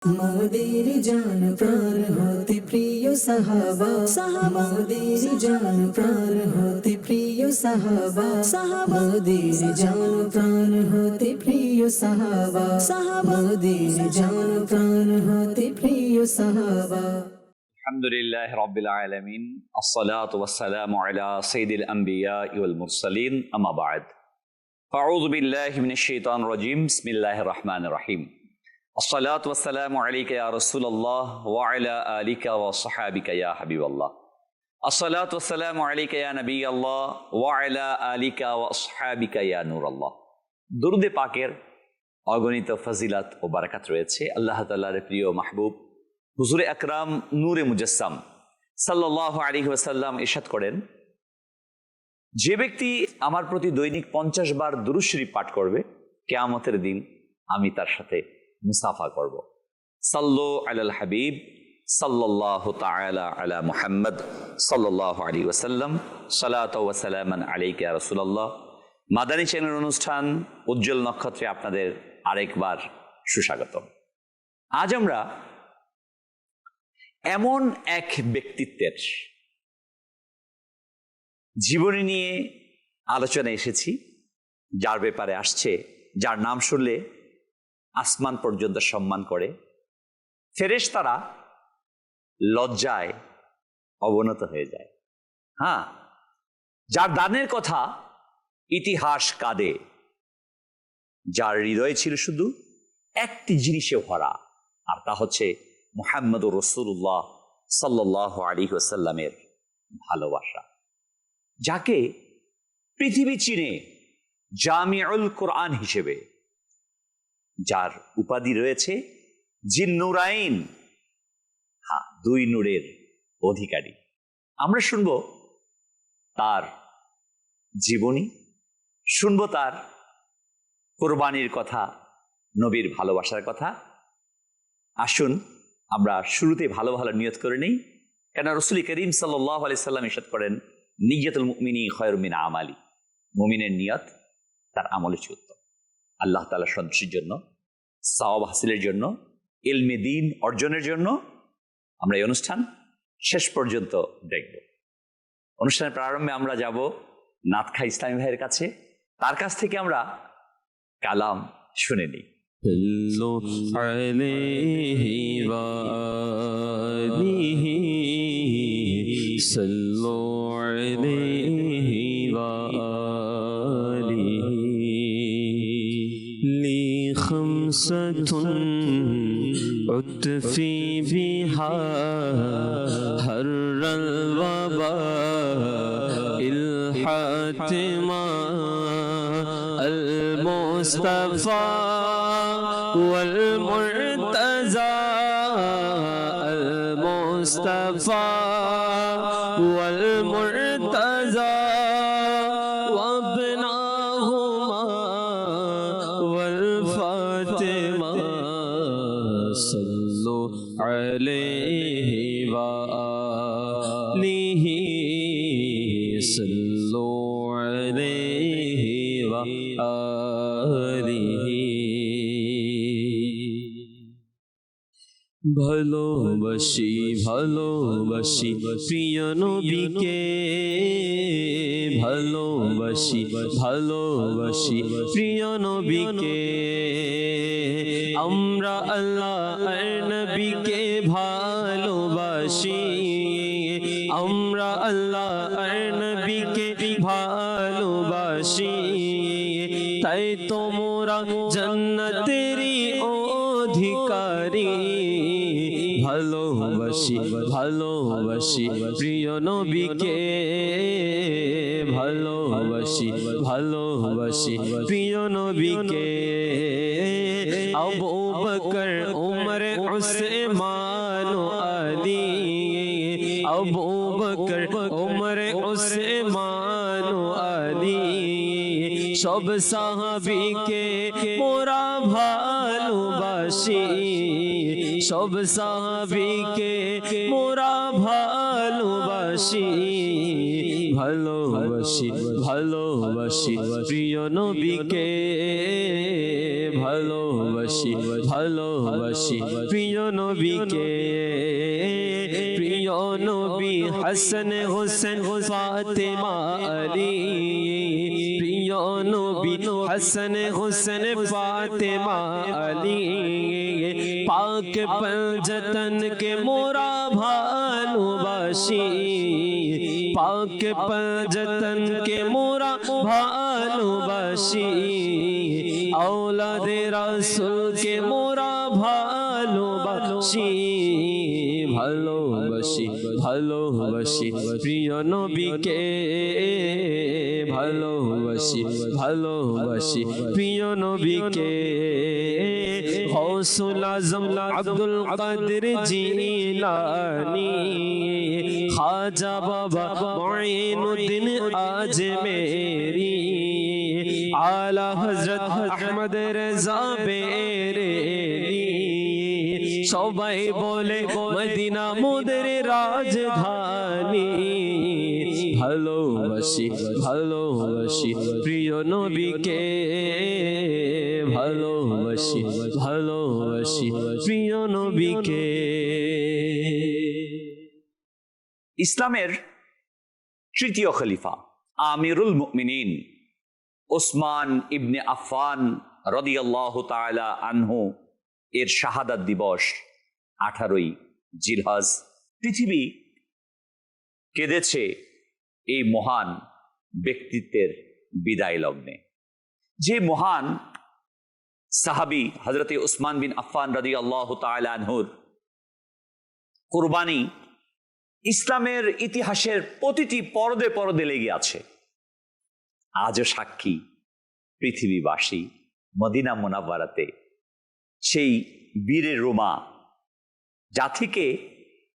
মোদের জান প্রাণ হতে প্রিয় সাহাবা সাহাবা, মোদের জান প্রাণ হতে প্রিয় সাহাবা সাহাবা, মোদের জান প্রাণ হতে প্রিয় সাহাবা সাহাবা, মোদের জান প্রাণ হতে প্রিয় সাহাবা। আলহামদুলিল্লাহ রাব্বিল আলামিন, আসসালাতু ওয়াসসালামু আলা সাইয়্যিদিল আমবিয়া ওয়াল মুরসালিন, আম্মা বা'দ। আউযু বিল্লাহি মিনাশ শাইতানির রাজীম, বিসমিল্লাহির রহমানির রহিম। আসসালাতু ওয়াসসালামু আলাইকা ইয়া রাসূলুল্লাহ ওয়া আলা আলিকা ওয়া সাহবিকা ইয়া হাবিবাল্লাহ। আসসালাতু ওয়াসসালামু আলাইকা ইয়া নবিয়াল্লাহ ওয়া আলা আলিকা ওয়া আসহাবিকা ইয়া নূরাল্লাহ। দুরূদে পাকের অগণিত ফজিলত ও বারাকাত রয়েছে। আল্লাহ তাআলার প্রিয় মাহবুব হুজুরে আকরাম নূরে মুজাসসাম সাল্লাল্লাহু আলাইহি ওয়াসাল্লাম ইরশাদ করেন, যে ব্যক্তি আমার প্রতি দৈনিক 50 বার দুরূদ শরীফ পাঠ করবে, কিয়ামতের দিন আমি তার সাথে মুসাফা করব। সাল্লু আলাল হাবিব সাল্লাল্লাহু তাআলা আলা মুহাম্মদ সাল্লাল্লাহু আলাইহি ওয়াসাল্লাম, সালাতু ওয়া সালামান আলাইকা ইয়া রাসূলুল্লাহ। মাদানী চ্যানেল অনুষ্ঠান উজ্জ্বল নক্ষত্রে আপনাদের আরেকবার সুস্বাগতম। আজ আমরা এমন এক ব্যক্তিত্বের জীবনী নিয়ে আলোচনা এসেছি, যার ব্যাপারে আসছে, যার নাম শুনলে আসমান পর্যন্ত সম্মান করে, ফেরেশতারা লজ্জায় অবনত হয়ে যায়। হ্যাঁ, যার দানের কথা ইতিহাস কাঁদে, যার হৃদয়ে ছিল শুধু একটি জিনিসে ভরা, আর তা হচ্ছে মুহাম্মদুর রাসূলুল্লাহ সাল্লাল্লাহু আলাইহি ওয়াসাল্লামের ভালোবাসা, যাকে পৃথিবী চিনে জামিউল কোরআন হিসেবে, যার উপাধি রয়েছে জিন্নুরাইন, হ্যাঁ, 2 নূরের অধিকারী। আমরা শুনব তার জীবনী, শুনব তার কোরবানির কথা, নবীর ভালোবাসার কথা। আসুন আমরা শুরুতে ভালো ভালো নিয়ত করে নেই, কেন রাসূল করিম সাল্লাল্লাহু আলাইহি সাল্লাম ইরশাদ করেন, নিয়্যাতুল মুমিনি খায়রুম মিন আমালি, মুমিনের নিয়ত তার আমলের চেয়ে উত্তম। আল্লাহ তাআলার সন্তুষ্টির জন্য, সওয়াব হাসিলের জন্য, ইলমে দ্বীন অর্জনের জন্য আমরা এই অনুষ্ঠান শেষ পর্যন্ত দেখব। অনুষ্ঠানের প্রারম্ভে আমরা যাব নাতখা ইসলামী ভাইয়ের কাছে, তার কাছ থেকে আমরা কালাম শুনে নিই। صلوا عليه وآله صلوا عليه وآله لي خمسة أطفي بها حر الوباء الحاتمة المصطفى والمرتزى المصطفى والمرتزى وابناهما والفاطمة صلوا عليه وآله صلوا عليه وآله। ভালোবাসি ভালোবাসি প্রিয় নবীকে, ভালোবাসি ভালোবাসি প্রিয় নবীকে, আমরা আল্লাহ আর নবীকে ভালোবাসি, আমরা আল্লাহ আর নবীকে ভালোবাসি, তাই তোমরা জান্নাতেরই অধিকারী। ভালোবাসি ভালোবাসি প্রিয় নবীকে, ভালোবাসি ভালোবাসি প্রিয় নবীকে, আবু বকর উমর উসমান আলী, আবু বকর উমর উসমান আলী, সব সাহাবীকে মোরা ভালোবাসি, সব সাহাবীকে মোরা ভালোবাসি, ভালোবাসি ভালোবাসি প্রিয় নবীকে, ভালোবাসি ভালোবাসি ভালোবাসি প্রিয় নবীকে প্রিয় নবী হাসান হোসেন ফাতেমা আলী প্রিয় নবী হাসান হোসেন ফাতেমা আলী পাক পঞ্জতন কে মোরা ভালোবাসি পাক পঞ্জতন কে মোরা ভালোবাসি औलादे रसूल के मोरा ভালোবাসি ভালোবাসি ভালোবাসি প্রিয় নবীকে ভালোবাসি ভালোবাসি প্রিয় নবীকে গৌসুল আজম আব্দুল কাদের জিলানী খাজা বাবা মুঈনুদ্দিন আজমেরি आला हजरत अहमद रजा बेरेली সবাই বলে মদিনা মোদের রাজধানী ভালোবাসি ভালোবাসি প্রিয় নবীকে ভালোবাসি ভালোবাসি প্রিয় নবীকে। ইসলামের তৃতীয় খলিফা আমিরুল মুমিনিন ওসমান ইবনে আফফান রাদিয়াল্লাহু তাআলা আনহু এর শাহাদাত দিবস 18ই জিলহজ। পৃথিবী কেঁদেছে এই মহান ব্যক্তিত্বের বিদায় লগ্নে। যে মহান সাহাবী হযরতে ওসমান বিন আফফান রাদিয়াল্লাহু তাআলা আনহুর কুরবানি ইসলামের ইতিহাসের প্রতিটি পরদে পরদে লেগে আছে। আজও সাক্ষী পৃথিবীবাসী মদিনা মুনাওয়ারাতে সেই বীরের রোমা, যা থেকে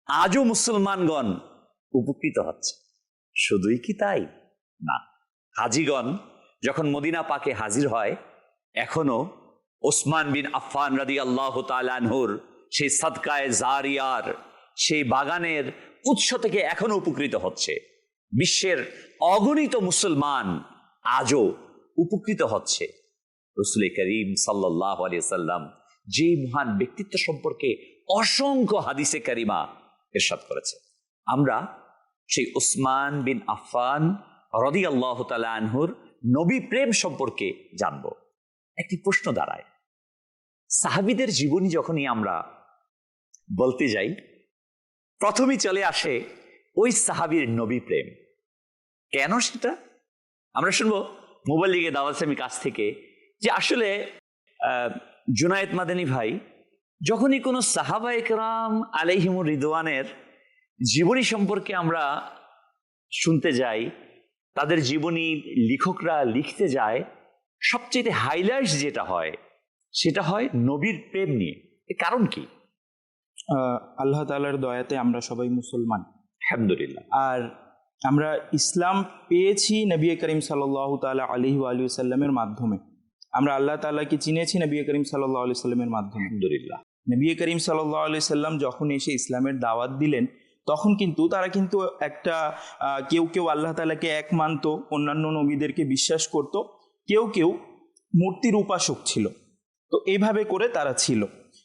আজও মুসলমানগণ উপকৃত হচ্ছে। শুধুই কি তাই? না, হাজিগণ যখন মদিনা পাকে হাজির হয়, এখনো ওসমান বিন আফফান রাদিয়াল্লাহু তাআলা আনহুর সেই সাদকায়ে জারিয়ার সেই বাগানের উৎস থেকে এখনো উপকৃত হচ্ছে। বিশ্বের অগণিত মুসলমান আজও উপকৃত হচ্ছে। রাসূল করিম সাল্লাল্লাহু আলাইহি সাল্লাম যে মহান ব্যক্তিত্ব সম্পর্কে অসংখ্য হাদিসে কারিমা ইরশাদ করেছে, আমরা সেই ওসমান বিন আফফান রাদিয়াল্লাহু তাআলা আনহুর নবী প্রেম সম্পর্কে জানব। একটি প্রশ্ন দাঁড়ায়, সাহাবীদের জীবনী যখনই আমরা বলতে যাই, প্রথমেই চলে আসে ওই সাহাবীর নবী প্রেম। কেন সেটা আমরা শুনবো মুবাল্লিগে দাওয়াত ইসলামীর কাছ থেকে, যে আসলে জুনায়েদ মাদানী ভাই যখনই কোনো সাহাবায়ে কেরাম আলাইহিমুর রিদওয়ানের জীবনী সম্পর্কে আমরা শুনতে যাই, তাদের জীবনী লেখকরা লিখতে যায়, সবচেয়ে হাইলাইট যেটা হয় সেটা হয় নবীর প্রেম নিয়ে। এর কারণ কি? আল্লাহ তাআলার দয়াতে আমরা সবাই মুসলমান, আলহামদুলিল্লাহ। আর আমরা ইসলাম পেয়েছি নবী করিম সাল্লাল্লাহু তাআলা আলাইহি ওয়া আলিহি ওয়াসাল্লামের মাধ্যমে। আমরা আল্লাহ তাআলাকে চিনেছি নবী করিম সাল্লাল্লাহু আলাইহি সাল্লামের মাধ্যমে। আলহামদুলিল্লাহ। নবী করিম সাল্লাল্লাহু আলাইহি সাল্লাম যখন এসে ইসলামের দাওয়াত দিলেন, তখন কিন্তু তারা কিন্তু একটা কেউ কেউ আল্লাহ তাআলাকে এক মানত, অন্যান্য নবীদেরকে বিশ্বাস করত, কেউ কেউ মূর্তির উপাসক ছিল। তো এইভাবে করে তারা ছিল।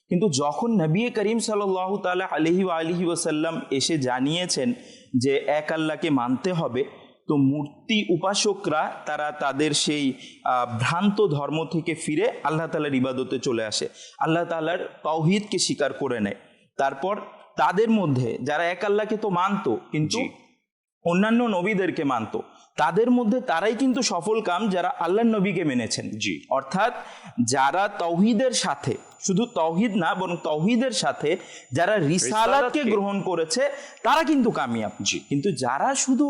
কিন্তু যখন নবী করিম সাল্লাল্লাহু তাআলা আলাইহি ওয়া আলিহি ওয়াসাল্লাম এসে জানিয়েছেন যে এক আল্লাহকে মানতে হবে, তো মূর্তি উপাসকরা তারা তাদের সেই ভ্রান্ত ধর্ম থেকে ফিরে আল্লাহ তাআলার ইবাদতে চলে আসে, আল্লাহ তাআলার তাওহীদকে স্বীকার করে নেয়। তারপর তাদের মধ্যে যারা এক আল্লাহকে তো মানতো কিন্তু অন্যান্য নবীদেরকে মানতো, তাদের মধ্যে তারাই কিন্তু সফল কাম যারা আল্লাহর নবীকে মেনেছেন। জি, অর্থাৎ যারা তাওহীদের সাথে, শুধু তাওহীদ না বরং তাওহীদের সাথে যারা রিসালাতকে গ্রহণ করেছে তারা কিন্তু কামিয়াব। জি, কিন্তু যারা শুধু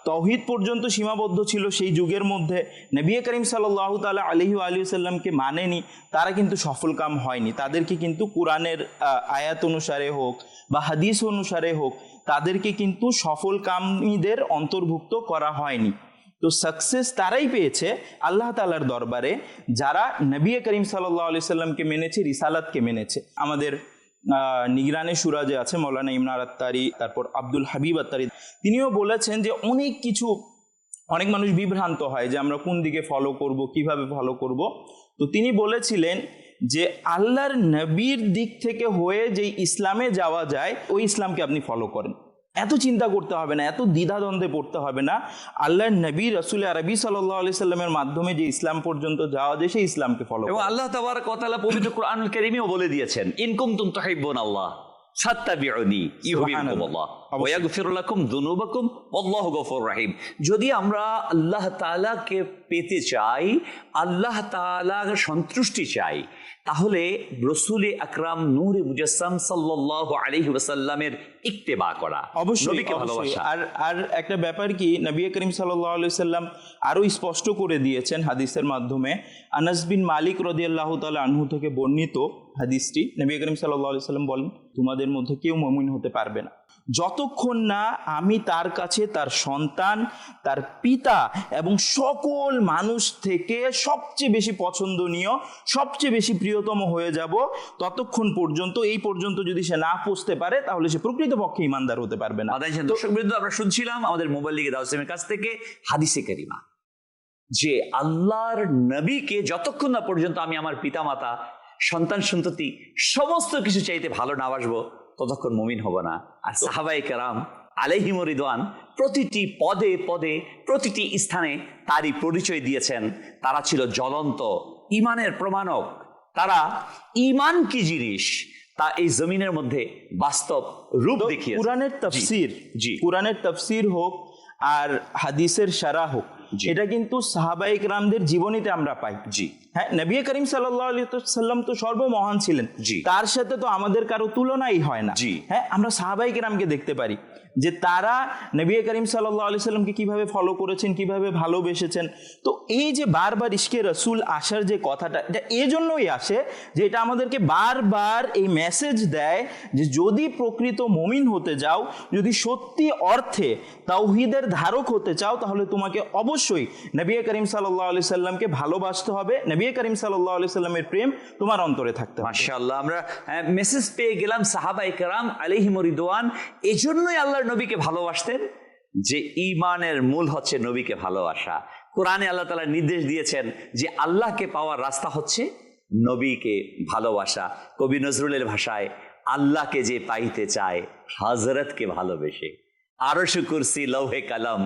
তাওহীদ পর্যন্ত সীমাবদ্ধ ছিল সেই যুগের মধ্যে, নবী করিম সাল্লাল্লাহু তাআলা আলাইহি ওয়া আলিহি ওয়াসাল্লামকে মানেনি, তারা কিন্তু সফল কাম হয়নি। তাদেরকে কিন্তু কোরআনের আয়াত অনুসারে হোক বা হাদিস অনুসারে হোক, তাদেরকে কিন্তু সফল কামীদের অন্তর্ভুক্ত করা হয়নি। তো সাকসেস তারাই পেয়েছে আল্লাহ তাআলার দরবারে যারা নবী করিম সাল্লাল্লাহু আলাইহি সাল্লামকে মেনেছে, রিসালাতকে মেনেছে। আমাদের নিগরানে সুরা যে আছে মৌলানা ইমরান আত্তারি, তারপর আব্দুল হাবিব আত্তারি, তিনিও বলেছেন যে অনেক মানুষ বিভ্রান্ত হয় যে আমরা কোন দিকে ফলো করব, কিভাবে ফলো করব। তো তিনি বলেছিলেন যে আল্লাহর নবীর দিক থেকে হয়ে যে ইসলামে যাওয়া যায় ওই ইসলামকে আপনি ফলো করেন। এত চিন্তা করতে হবে না, এত দ্বিধাদ্বন্দ্বে পড়তে হবে না। আল্লাহর নবী রাসূল আরবি সাল্লাল্লাহু আলাইহি সাল্লামের মাধ্যমে যে ইসলাম পর্যন্ত যাওয়া যায় সেই ইসলামকে ফলো এবং করেন। আল্লাহ তাবারক ওয়া তাআলা পবিত্র কোরআনুল কারীমেও বলে দিয়েছেন, ইন কুনতুম তুহিব্বুনাল্লাহ ফাত্তাবিউনি ইউহিব্বুকুমুল্লাহ ওয়া ইয়াগফির লাকুম যুনুবাকুম ওয়াল্লাহু গফুরুর রহিম। যদি আমরা আল্লাহ তাআলাকে পেতে চাই, আল্লাহ তাআলার সন্তুষ্টি চাই, তাহলে রাসূল আকরাম নূরে মুজাসসাম সাল্লাল্লাহু আলাইহি ওয়াসাল্লামের ইত্তেবা করা, অবশ্যই নবীকে ভালোবাসা। আর একটা ব্যাপার কি, নবী করিম সাল্লাল্লাহু আলাইহি সাল্লাম আরো স্পষ্ট করে দিয়েছেন হাদিসের মাধ্যমে। আনাস বিন মালিক রাদিয়াল্লাহু তাআলা আনহু থেকে বর্ণিত হাদিসটি, নবী করিম সাল্লাল্লাহু আলাইহি সাল্লাম বলেন, তোমাদের মধ্যে কেউ মুমিন হতে পারবে না যতক্ষণ না আমি তার কাছে তার সন্তান, তার পিতা এবং সকল মানুষ থেকে সবচেয়ে বেশি পছন্দনীয়, সবচেয়ে বেশি প্রিয়তম হয়ে যাব, ততক্ষণ পর্যন্ত, এই পর্যন্ত যদি সে না পৌঁছতে পারে তাহলে সে প্রকৃতপক্ষে ইমানদার হতে পারবে না। দর্শকবৃন্দ, আমরা শুনছিলাম আমাদের মোবাইল লিগে দাউসেমের কাছ থেকে হাদিসে কারিমা, যে আল্লাহর নবীকে যতক্ষণ না পর্যন্ত আমি আমার পিতামাতা, সন্তান সন্ততি সমস্ত কিছু চাইতে ভালো না বাসবো, ততক্ষণ মুমিন হব না। আর সাহাবায়ে কেরাম আলাইহিমুর রিদওয়ান প্রতিটি পদে পদে, প্রতিটি স্থানে তারই পরিচয় দিয়েছেন। তারা ছিল জ্বলন্ত ঈমানের প্রমাণক। তারা ঈমান কি জিনিস তা এই জমিনের মধ্যে বাস্তব রূপ দেখিয়েছে। কুরআনের তাফসীর হোক আর হাদিসের শারা হোক, এটা কিন্তু সাহাবায়ে কেরামদের জীবনীতে আমরা পাই। হ্যাঁ, নবী করিম সাল্লাল্লাহু আলাইহি ওয়াসাল্লাম তো সর্বমহান ছিলেন, তার সাথে তো আমাদের কারো তুলনাই হয় না। হ্যাঁ, আমরা সাহাবায়ে কেরামকে দেখতে পারি যে তারা নবী করিম সাল্লাল্লাহু আলাইহি সাল্লামকে কিভাবে ফলো করেছেন, কিভাবে ভালোবেসেছেন। তো এই যে বারবার ইশকে রাসূল আসার যে কথাটা, এটা এই জন্যই আসে যে এটা আমাদেরকে বারবার এই মেসেজ দেয় যে যদি প্রকৃত মুমিন হতে যাও, যদি সত্যি অর্থে তাওহীদের ধারক হতে চাও, তাহলে তোমাকে অবশ্যই নবী করিম সাল্লাল্লাহু আলাইহি সাল্লামকে ভালোবাসতে হবে। নবী করিম সাল্লাল্লাহু আলাইহি সাল্লামের প্রেম তোমার অন্তরে থাকতে হবে। মাশাআল্লাহ, আমরা মেসেজ পেয়ে গেলাম। সাহাবায়ে কেরাম আলাইহিমুর রিদওয়ান এজন্যই আল্লাহর নবীকে ভালোবাসতেন, যে ঈমানের মূল হচ্ছে নবীকে ভালোবাসা। কোরআনে আল্লাহ তাআলা নির্দেশ দিয়েছেন যে আল্লাহকে পাওয়ার রাস্তা হচ্ছে নবীকে ভালোবাসা। কবি নজরুলের ভাষায়, আল্লাহকে যে পাইতে চায় হযরতকে ভালোবেসে, আরশ কুরসি লৌহে কলম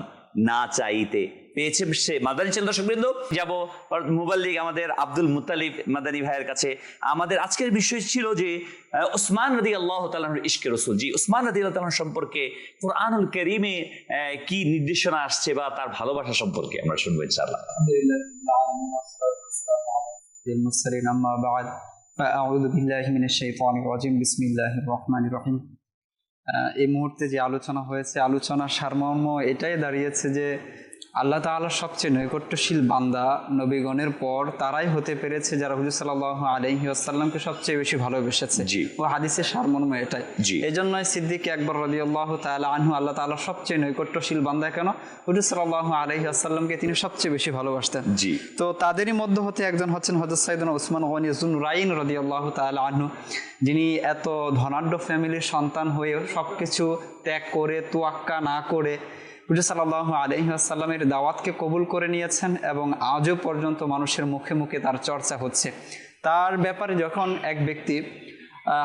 না চাইতে পেয়েছে সে। মাদানী চ্যানেল দর্শকবৃন্দ, যাব মুবাল্লিগ আমাদের আব্দুল মুত্তালিব মাদানী ভাইয়ের কাছে। আমাদের আজকের বিষয় ছিল যে উসমান রাদিয়াল্লাহু তাআলার ইশকে রাসূল। জি, উসমান রাদিয়াল্লাহু তাআলা সম্পর্কে কোরআনুল কারীমে কি নির্দেশনা আসছে বা তার ভালোবাসা সম্পর্কে আমরা শুনবো ইনশাআল্লাহ। المرسلين أما بعد فأعوذ بالله من الشيطان الرجيم بسم الله الرحمن الرحيم। এই মুহূর্তে যে আলোচনা হয়েছে, আলোচনার সারমর্ম এটাই দাঁড়িয়েছে যে আল্লাহ তাআলার সবচেয়ে নৈকট্যশীল বান্দা নবীগণের পর তারাই হতে পেরেছে যারা হুজুর সাল্লাল্লাহু আলাইহি ওয়াসাল্লামকে সবচেয়ে বেশি ভালোবেসেছে। ও হাদিসের সারমর্ম এটাই। এই জন্যই সিদ্দিক আকবর রাদিয়াল্লাহু তাআলা আনহু আল্লাহ তাআলার সবচেয়ে নৈকট্যশীল বান্দা কেন, হুজুর সাল্লাল্লাহু আলাইহি ওয়াসাল্লামকে তিনি সবচেয়ে বেশি ভালোবাসতেন। তো তাদেরই মধ্যে হতে একজন হচ্ছেন হযরত সাইয়েদনা উসমান গনি যুনরাইন রাদিয়াল্লাহু তাআলা আনহু, যিনি এত ধনাঢ্য ফ্যামিলির সন্তান হয়েও সবকিছু ত্যাগ করে, তোয়াক্কা না করে হুজুর সাল্লাল্লাহু আলাইহি ওয়াসাল্লামের দাওয়াতকে কবুল করে নিয়েছেন এবং আজও পর্যন্ত মানুষের মুখে মুখে তার চর্চা হচ্ছে। তার ব্যাপারে যখন এক ব্যক্তি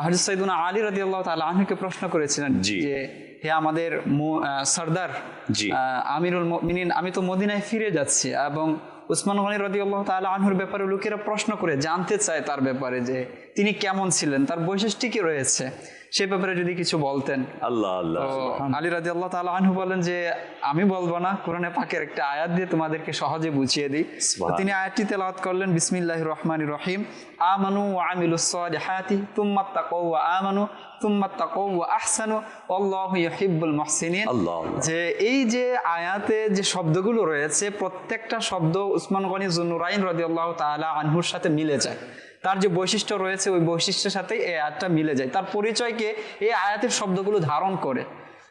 হযরত সাইয়েদনা আলী রাদিয়াল্লাহু তাআলা আনহুকে প্রশ্ন করেছিলেন যে হে আমাদের সরদার আমিরুল মুমিনিন, আমি তো মদিনায় ফিরে যাচ্ছি, এবং উসমান গনি রাদিয়াল্লাহু তাআলা আনহুর ব্যাপারে লোকেরা প্রশ্ন করে জানতে চায় তার ব্যাপারে যে তিনি কেমন ছিলেন, তার বৈশিষ্ট্য কি রয়েছে, সে ব্যাপারে যদি কিছু বলতেন। আল্লাহ আল্লাহ। আলী রাদিয়াল্লাহু তাআলা আনহু বলেন যে আমি বলবো না, কোরআনে পাকের একটা আয়াত দিয়ে তোমাদেরকে সহজে বুঝিয়ে দিই। তিনি আয়াতটি তেলাওয়াত করলেন, বিসমিল্লাহির রহমানির রহিম, আমানু ওয়া আমিলুস সালিহাতি তুম্মা তাকাউ ওয়া আমানু তুম্মা তাকাউ ওয়া আহসানু আল্লাহু ইউহিব্বুল মুহসিনিন। যে এই যে আয়াতে যে শব্দগুলো রয়েছে, প্রত্যেকটা শব্দ উসমান গনি যুনরাইন রাদিয়াল্লাহু তাআলা আনহুর সাথে মিলে যায়। তার যে বৈশিষ্ট্য রয়েছে ওই বৈশিষ্ট্যের সাথে এই আয়াতটা মিলে যায়, তার পরিচয়কে এই আয়াতের শব্দগুলো ধারণ করে।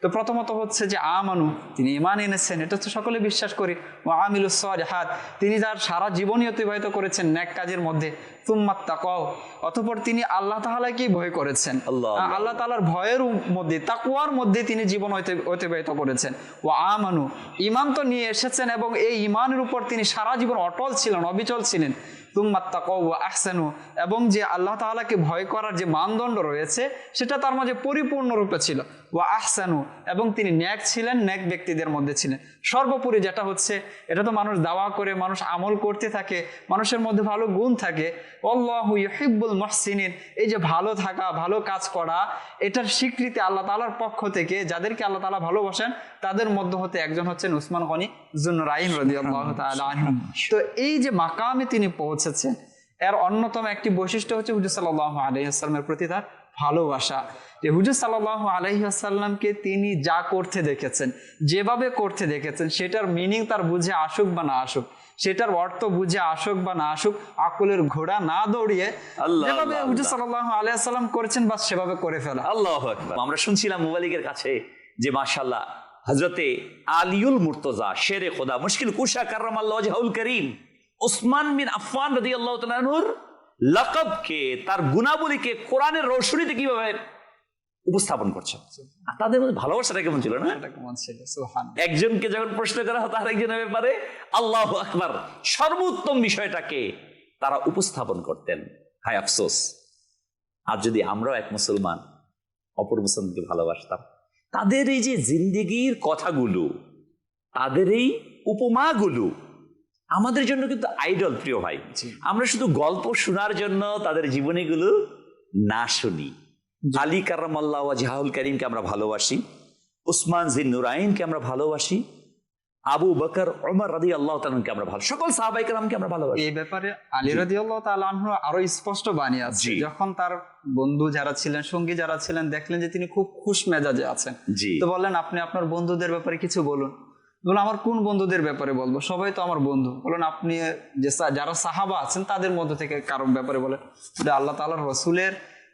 তো প্রথমত হচ্ছে যে আমানু, তিনি ঈমান এনেছেন, এটা তো সকলে বিশ্বাস করি। ওয়া আমিলুস সালিহাত, তিনি তার সারা জীবনই অতিবাহিত করেছেন নেক কাজের মধ্যে। সুম্মা তাকাও, অতঃপর তিনি আল্লাহ তাআলাকেই ভয় করেছেন। আল্লাহ। আল্লাহ তাআলার ভয়ের মধ্যে, তাকওয়ার মধ্যে তিনি জীবন অতিবাহিত করেছেন। ওয়া আমানু, ঈমান তো নিয়ে এসেছেন এবং এই ঈমানের উপর তিনি সারা জীবন অটল ছিলেন, অবিচল ছিলেন। সুম্মা তাকাও ওয়া আহসানু, এবং যে আল্লাহ তাআলাকে ভয় করার যে মানদণ্ড রয়েছে সেটা তার মাঝে পরিপূর্ণরূপে ছিল। ওয়া আহসানু, এবং তিনি নেক ছিলেন, নেক ব্যক্তিদের মধ্যে ছিলেন। সর্বোপরি যেটা হচ্ছে, এটা তো মানুষ দাওয়া করে, মানুষ আমল করতে থাকে, মানুষের মধ্যে ভালো গুণ থাকে। আল্লাহু ইউহিব্বুল মুহসিনিন, এই যে ভালো থাকা, ভালো কাজ করা, এটার স্বীকৃতি আল্লাহ তাআলার পক্ষ থেকে যাদেরকে আল্লাহ তাআলা ভালোবাসেন তাদের মধ্যে হতে একজন হচ্ছেন উসমান গনি যুন্নুরাইন রাদিয়াল্লাহু তাআলা আনহু। তো এই যে মাকামে তিনি পৌঁছেছেন, এর অন্যতম একটি বৈশিষ্ট্য হচ্ছে হুজুর সাল্লাল্লাহু আলাইহি ওয়াসাল্লামের প্রতি তার ভালোবাসা। যে হুজুর সাল্লাল্লাহু আলাইহি ওয়াসাল্লামকে তিনি যা করতে দেখেছেন, যেভাবে করতে দেখেছেন, সেটার মিনিং তার বুঝে আসুক বা না আসুক, সেটার অর্থ বুঝে আসুক বা না আসুক, আকলের ঘোড়া না দৌড়িয়ে যেভাবে হুজুর সাল্লাল্লাহু আলাইহি ওয়াসাল্লাম করেছেন বাস সেভাবে করে ফেলা। আল্লাহু আকবার। আমরা শুনছিলাম মুবালিকের কাছে যে মাশাআল্লাহ হযরতে আলিউল মুর্তজা শেরে খোদা মুশকিল কুশা কাররামাল্লাহু ওয়াজহুল করিম উসমান বিন আফফান রাদিয়াল্লাহু তাআলা আনহুর লাকাবকে, তার গুণাবলীকে কোরআনের রৌশনীতে কিভাবে উপস্থাপন করছেন। আর তাদের মধ্যে ভালোবাসাটা কেমন ছিল না? একজনকে যখন প্রশ্ন করা হতো আরেকজনের ব্যাপারে, আল্লাহু আকবার, সর্বোত্তম বিষয়টাকে তারা উপস্থাপন করতেন। হায় আফসোস, আর যদি আমরাও এক মুসলমান অপর মুসলমানকে ভালোবাসতাম, তাদের এই যে জিন্দেগির কথাগুলো, তাদের এই উপমাগুলো আমাদের জন্য কিন্তু আইডল, প্রিয় ভাই। আমরা শুধু গল্প শোনার জন্য তাদের জীবনীগুলো না শুনি। আলী কাররামাল্লাহু ওয়াজহুল কারীমকে আমরা ভালোবাসি, উসমান যিন্নুরাইনকে আমরা ভালোবাসি, আবু বকর ওমর রাদিয়াল্লাহু তাআলা আনহুকে আমরা ভালো, সকল সাহাবায়ে কেরামকে আমরা ভালোবাসি। এই ব্যাপারে আলী রাদিয়াল্লাহু তাআলা আনহু আরো স্পষ্ট বাণী আছে। যখন তার বন্ধু যারা ছিলেন, সঙ্গী যারা ছিলেন, দেখলেন যে তিনি খুব খুশ মেজাজে আছেন, তো বললেন আপনি আপনার বন্ধুদের ব্যাপারে কিছু বলুন। বলুন আমার কোন বন্ধুদের ব্যাপারে বলবো, সবাই তো আমার বন্ধু। বলুন আপনি যে যারা সাহাবা আছেন তাদের মধ্যে থেকে কারোর ব্যাপারে বলেন। আল্লাহ তাআলার রাসূলের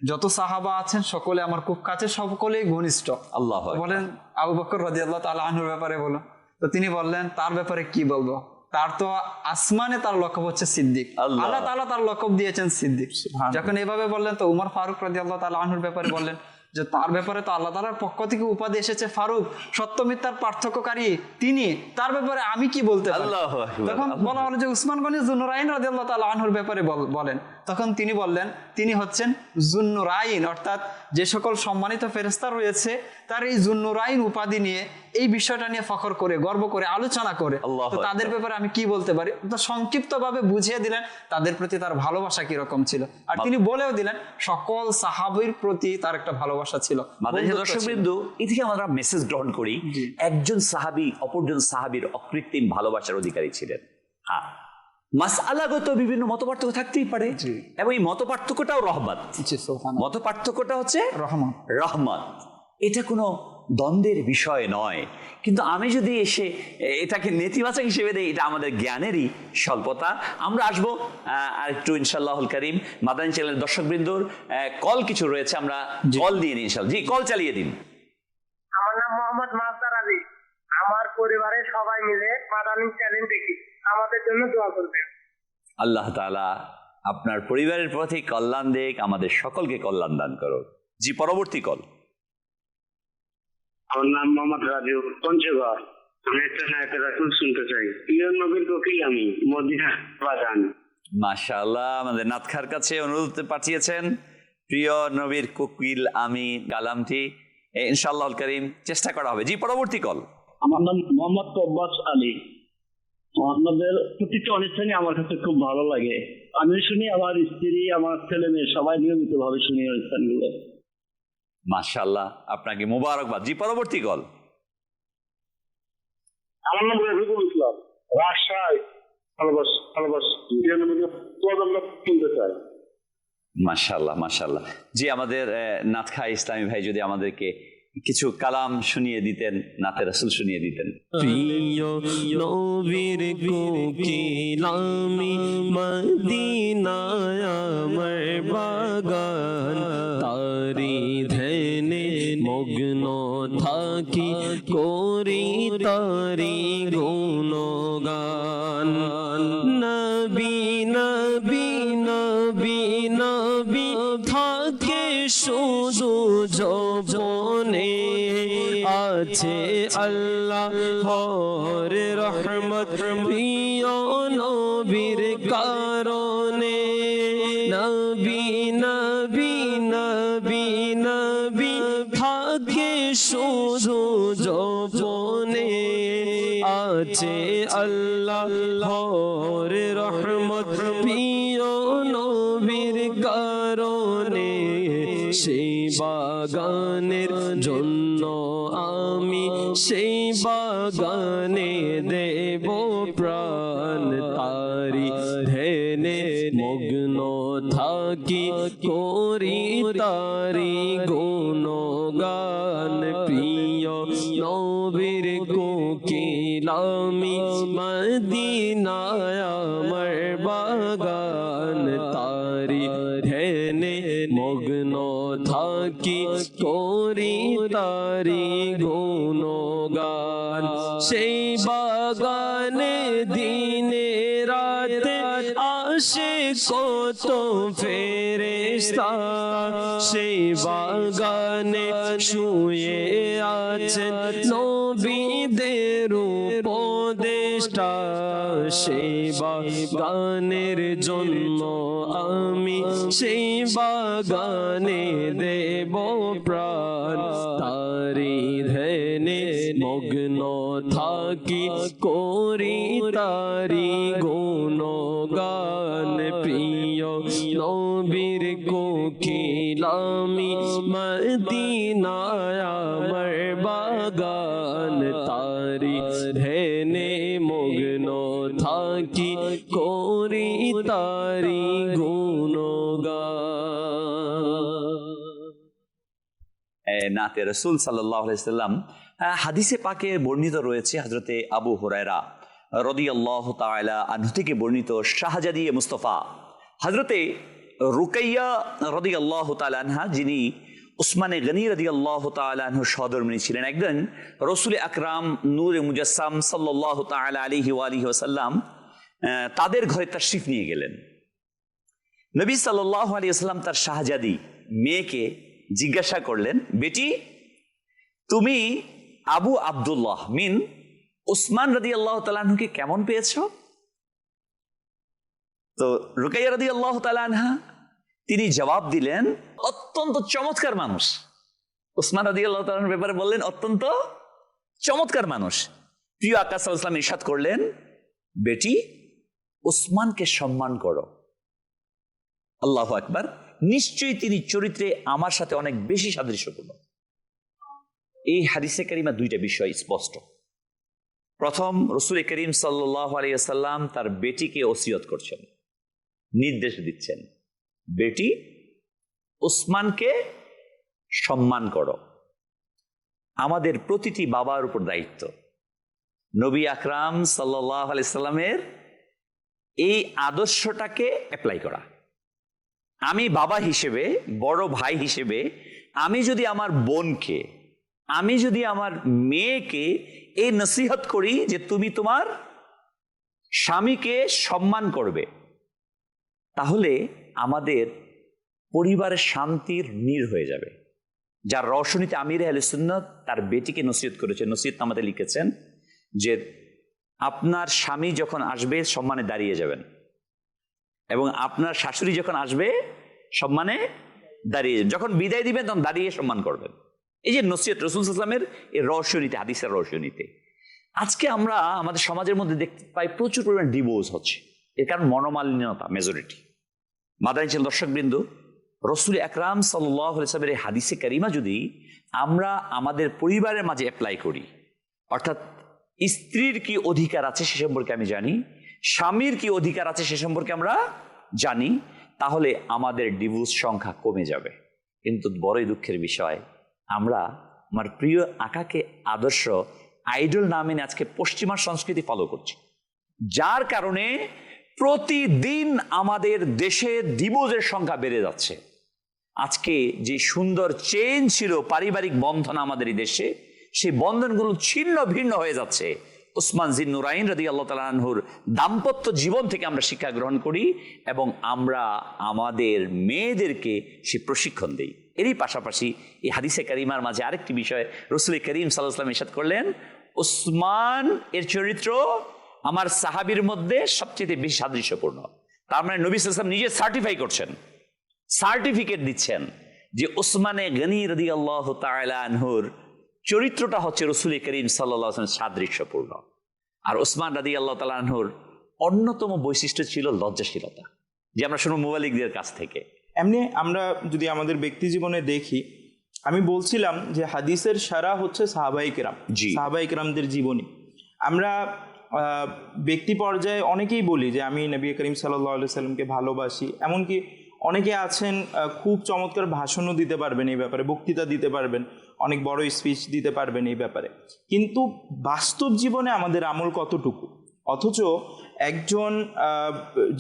যত সাহাবা আছেন সকলে আমার খুব কাছে, সকলেই ঘনিষ্ঠ। আল্লাহ বলেন আবু বকর রাদিয়াল্লাহু তাআলা আনহুর ব্যাপারে বলুন। তো তিনি বললেন তার ব্যাপারে কি বলবো, তার তো আসমানে তার লকব হচ্ছে সিদ্দিক, আল্লাহ তাআলা তার লকব দিয়েছেন সিদ্দিক। যখন এভাবে বললেন তো উমর ফারুক রাদিয়াল্লাহু তাআলা আনহুর ব্যাপারে বললেন যে তার ব্যাপারে তো আল্লাহ তাআলার পক্ষ থেকে উপাধি এসেছে ফারুক, সত্য মিথ্যার পার্থক্যকারী তিনি, তার ব্যাপারে আমি কি বলতে পারি। তখন বলা হলো যে উসমান গনি যুন্নুরাইন রাদিয়াল্লাহু তাআলা আনহুর ব্যাপারে বলেন। তখন তিনি বললেন তিনি হচ্ছেন যুন্নুরাইন, অর্থাৎ যে সকল সম্মানিত ফেরেশতা রয়েছে তার এই যুন্নুরাইন উপাধি নিয়ে, এই বিষয়টা নিয়ে ফখর করে, গর্ব করে, আলোচনা করে। তো তাদের ব্যাপারে আমি কি বলতে পারি, তো সংক্ষিপ্ত ভাবে বুঝিয়ে দিলেন তাদের প্রতি তার ভালোবাসা কিরকম ছিল। আর তিনি বলেও দিলেন সকল সাহাবীর প্রতি তার একটা ভালোবাসা ছিল। দর্শকবৃন্দ, এই থেকে আমরা মেসেজ গ্রহণ করি, একজন সাহাবী অপরজন সাহাবীর অকৃত্রিম ভালোবাসার অধিকারী ছিলেন। হ্যাঁ, মাসআলাগত বিভিন্ন মতপার্থক্য থাকতেই পারে, এবং এই মতপার্থক্যটাও রহমত। মতপার্থক্যটা হচ্ছে রহমত, এটা কোনো দ্বন্দ্বের বিষয় নয়। কিন্তু আমি যদি এসে এটাকে নেতিবাচক হিসেবে দিই, এটা আমাদের জ্ঞানেরই স্বল্পতা। আমরা আসবো আর একটু ইনশাআল্লাহুল কারীম মাদানী চ্যানেলের দর্শকবৃন্দর কল কিছু রয়েছে, আমরা কল দিয়ে নিই ইনশাআল্লাহ। জি, কল চালিয়ে দিন। আমার নাম মোহাম্মদ মাসদার আলী। আমার পরিবারের সবাই মিলে মাদানী চ্যানেল দেখি, আমাদের জন্য দোয়া করবেন। আল্লাহ তাআলা আপনার পরিবারের প্রতি কল্যাণ দেখ, আমাদের সকলকে কল্যাণ দান করো। জি, পরবর্তী কল। আমার নাম মোহাম্মদ রাজু, পঞ্চগড়। আমি একটা নায়কের রাসূল শুনতে চাই। প্রিয় নবীর কোকিল আমি, মদিনা বাজান। মাশাআল্লাহ, আমাদের নাতখার কাছে অনুরোধ পাঠিয়েছেন, প্রিয় নবীর কোকিল আমি কালামটি ইনশাআল্লাহুল কারীম চেষ্টা করা হবে। জি, পরবর্তী কল। আমার নাম মোহাম্মদ তব্বাস আলী। আপনাদের প্রতিটা অনুষ্ঠানই আমার কাছে খুব ভালো লাগে। আমি শুনি, আমার স্ত্রী, আমার ছেলে মেয়ে সবাই নিয়মিত ভাবে শুনি অনুষ্ঠানগুলো। মাশাআল্লাহ, আপনাকে মোবারকবাদ। জি, পরবর্তী কল। আমার নাম রফিকুল ইসলাম, রাজশাহী। মাশাআল্লাহ মাশাআল্লাহ। জি, আমাদের নাতখা ইসলামী ভাই যদি আমাদেরকে কিছু কালাম শুনিয়ে দিতেন, নাতে রাসূল শুনিয়ে দিতেন। প্রিয় নবীর কোকিল আমি, মদিনায় আমার বাগান, তারি ধ্যানে মগ্ন থাকি, করি তারি গুণগান। নবী নবী নবী সুযোজনে আছে আল্লাহর রহমত প্রিয় নবীর কারণে নবী নবী নবী নবী থাকে শুধু যৌবনে আছে আল্লাহর রহমত প্রিয় নবীর কারণে সেই বাগানের জন্য আমি সেই বাগানে দেব প্রাণ তারি ধ্যানে মগ্ন থাকি করি তারি গুণগান প্রিয় নবীর কোকিলামি মদিনায় আমার বাগান তারি ধ্যানে মগ্ন থাকি করি তারি গুণগান সেই বাগানে দিনে রাতে আসে কত ফেরেশতা সেই বাগানে শুয়ে আছেন নবীদের উপদেষ্টা সেই বাগানের জন্য আমি সেই বাগানে দেব প্রাণ তারি ধ্যানে মগ্ন থাকি করি তারি গুণগান প্রিয় নবীর কোকিলামি মদিনায় আমার বাগান তারি ধ্যানে মগ্ন থাকি করি তারি গুণগান। নাতে রসুল সাল্লাল্লাহু আলাইহি সাল্লাম হাদিসে পাকে বর্ণিত রয়েছে হযরতে আবু হুরায়রা রাদিয়াল্লাহু তাআলা আনহু থেকে বর্ণিত শাহজাদিয়ে মুস্তাফা হযরতে রুকাইয়া রাদিয়াল্লাহু তাআলা আনহা যিনি উসমানে গনি রাদিয়াল্লাহু তাআলা আনহু সহধর্মিণী ছিলেন একদিন রাসূল আকরাম নূরে মুজাসসাম সাল্লাল্লাহু তাআলা আলাইহি ওয়া আলিহি ওয়াসাল্লাম তাদের ঘরে তাশরিফ নিয়ে গেলেন। নবী সাল্লাল্লাহু আলাইহি ওয়াসাল্লাম তার শাহজাদি মেয়েকে জিজ্ঞাসা করলেন, বেটি তুমি আবু আব্দুল্লাহ মিন উসমান রাদিয়াল্লাহু তাআলা আনহুকে কেমন পেয়েছো? তো রুকাইয়া রাদিয়াল্লাহু তাআলা আনহা তিনি জবাব দিলেন, অত্যন্ত চমৎকার মানুষ। উসমান রাদিয়াল্লাহু তাআলা আনহুর ব্যাপারে বললেন অত্যন্ত চমৎকার মানুষ। প্রিয় আকা সাল্লাল্লাহু আলাইহি ওয়াসাল্লাম ইরশাদ করলেন, বেটি উসমানকে সম্মান করো। আল্লাহু আকবার। নিশ্চয়ই তিনি চরিত্রে আমার সাথে অনেক বেশি সাদৃশ্যপূর্ণ। এই হাদিসে কারিমা দুইটা বিষয় স্পষ্ট। প্রথম, রাসূল করিম সাল্লাল্লাহু আলাইহি ওয়াসাল্লাম তার বেটিকে ওসিয়ত করছেন, নির্দেশ দিচ্ছেন, বেটি উসমানকে সম্মান করো। আমাদের প্রতিটি বাবার উপর দায়িত্ব নবী আকরাম সাল্লাল্লাহু আলাইহি সাল্লামের এই আদর্শটাকে অ্যাপ্লাই করা। আমি বাবা হিসেবে, বড় ভাই হিসেবে আমি যদি আমার বোনকে, আমি যদি আমার মেয়েকে এই নসিহত করি যে তুমি তোমার স্বামীকে সম্মান করবে, তাহলে আমাদের পরিবারের শান্তির নীড় হয়ে যাবে। যার রওশনীতে আমির আহলে সুন্নাত তার বেটিকে নসিহত করেছেন, নসিহত আমাদের লিখেছেন যে আপনার স্বামী যখন আসবে সম্মানে দাঁড়িয়ে যাবেন, এবং আপনার শাশুড়ি যখন আসবে সম্মানে দাঁড়িয়ে যাবেন, যখন বিদায় দিবেন তখন দাঁড়িয়ে সম্মান করবেন। এই যে নসিহত রাসূল সাল্লাল্লাহু আলাইহি ওয়াসাল্লামের এই রওশনীতে, হাদিসের রওশনীতে আজকে আমরা আমাদের সমাজের মধ্যে দেখতে পাই প্রচুর পরিমাণ ডিভোর্স হচ্ছে। এর কারণ মনোমালিন্যতা, মেজরিটি। মাদানী চ্যানেল দর্শকবৃন্দ, রাসূল আকরাম সাল্লাল্লাহু আলাইহি ওয়াসাল্লামের এই হাদিসে কারিমা যদি আমরা আমাদের পরিবারের মাঝে অ্যাপ্লাই করি, অর্থাৎ স্ত্রীর কি অধিকার আছে সে সম্পর্কে আমি জানি, স্বামীর কি অধিকার আছে সে সম্পর্কে আমরা জানি, তাহলে আমাদের ডিভোর্স সংখ্যা কমে যাবে। কিন্তু বড়ই দুঃখের বিষয়, আমরা আমার প্রিয় আকাকে আদর্শ আইডল না মেনে আজকে পশ্চিমা সংস্কৃতি ফলো করছি, যার কারণে প্রতিদিন আমাদের দেশে ডিভোর্সের সংখ্যা বেড়ে যাচ্ছে। আজকে যে সুন্দর চেইন ছিল পারিবারিক বন্ধন আমাদের এই দেশে, সেই বন্ধনগুলো ছিন্ন ভিন্ন হয়ে যাচ্ছে। উসমান জিন নুরাইন রাদিয়াল্লাহু তাআলা আনহুর দাম্পত্য জীবন থেকে আমরা শিক্ষা গ্রহণ করি এবং আমরা আমাদের মেয়েদেরকে সে প্রশিক্ষণ দেই। এরই পাশাপাশি এই হাদিসে কারিমার মাঝে আরেকটি বিষয় রসুল করিম সাল্লাল্লাহু আলাইহি ওয়াসাল্লাম ইরশাদ করলেন, ওসমান এর চরিত্র আমার সাহাবীর মধ্যে সবচেয়ে বেশি সাদৃশ্যপূর্ণ। তার মানে নবী সাল্লাল্লাহু আলাইহি ওয়াসাল্লাম নিজে সার্টিফাই করছেন, সার্টিফিকেট দিচ্ছেন যে ওসমানে গনি রাদিয়াল্লাহু তাআলা আনহুর চরিত্রটা হচ্ছে রসুল করিম সাল্লাল্লাহু আলাইহি ওয়াসাল্লামের সাদৃশ্যপূর্ণ। আর ওসমান রাদিয়াল্লাহু তাআলা আনহুর অন্যতম বৈশিষ্ট্য ছিল লজ্জাশীলতা, যে আমরা শুনবো মুবাল্লিগদের কাছ থেকে। এমনি আমরা যদি আমাদের ব্যক্তি জীবনে দেখি, আমি বলছিলাম যে হাদিসের সারা হচ্ছে সাহাবায়ে কেরাম, সাহাবায়ে কেরামদের জীবনী। আমরা ব্যক্তি পর্যায়ে অনেকেই বলি যে আমি নবী করিম সাল্লাল্লাহু আলাইহি সাল্লামকে ভালোবাসি, এমনকি অনেকে আছেন খুব চমৎকার ভাষণও দিতে পারবেন এই ব্যাপারে, বক্তৃতা দিতে পারবেন, অনেক বড় স্পিচ দিতে পারবেন এই ব্যাপারে, কিন্তু বাস্তব জীবনে আমাদের আমল কতটুকু? অথচ একজন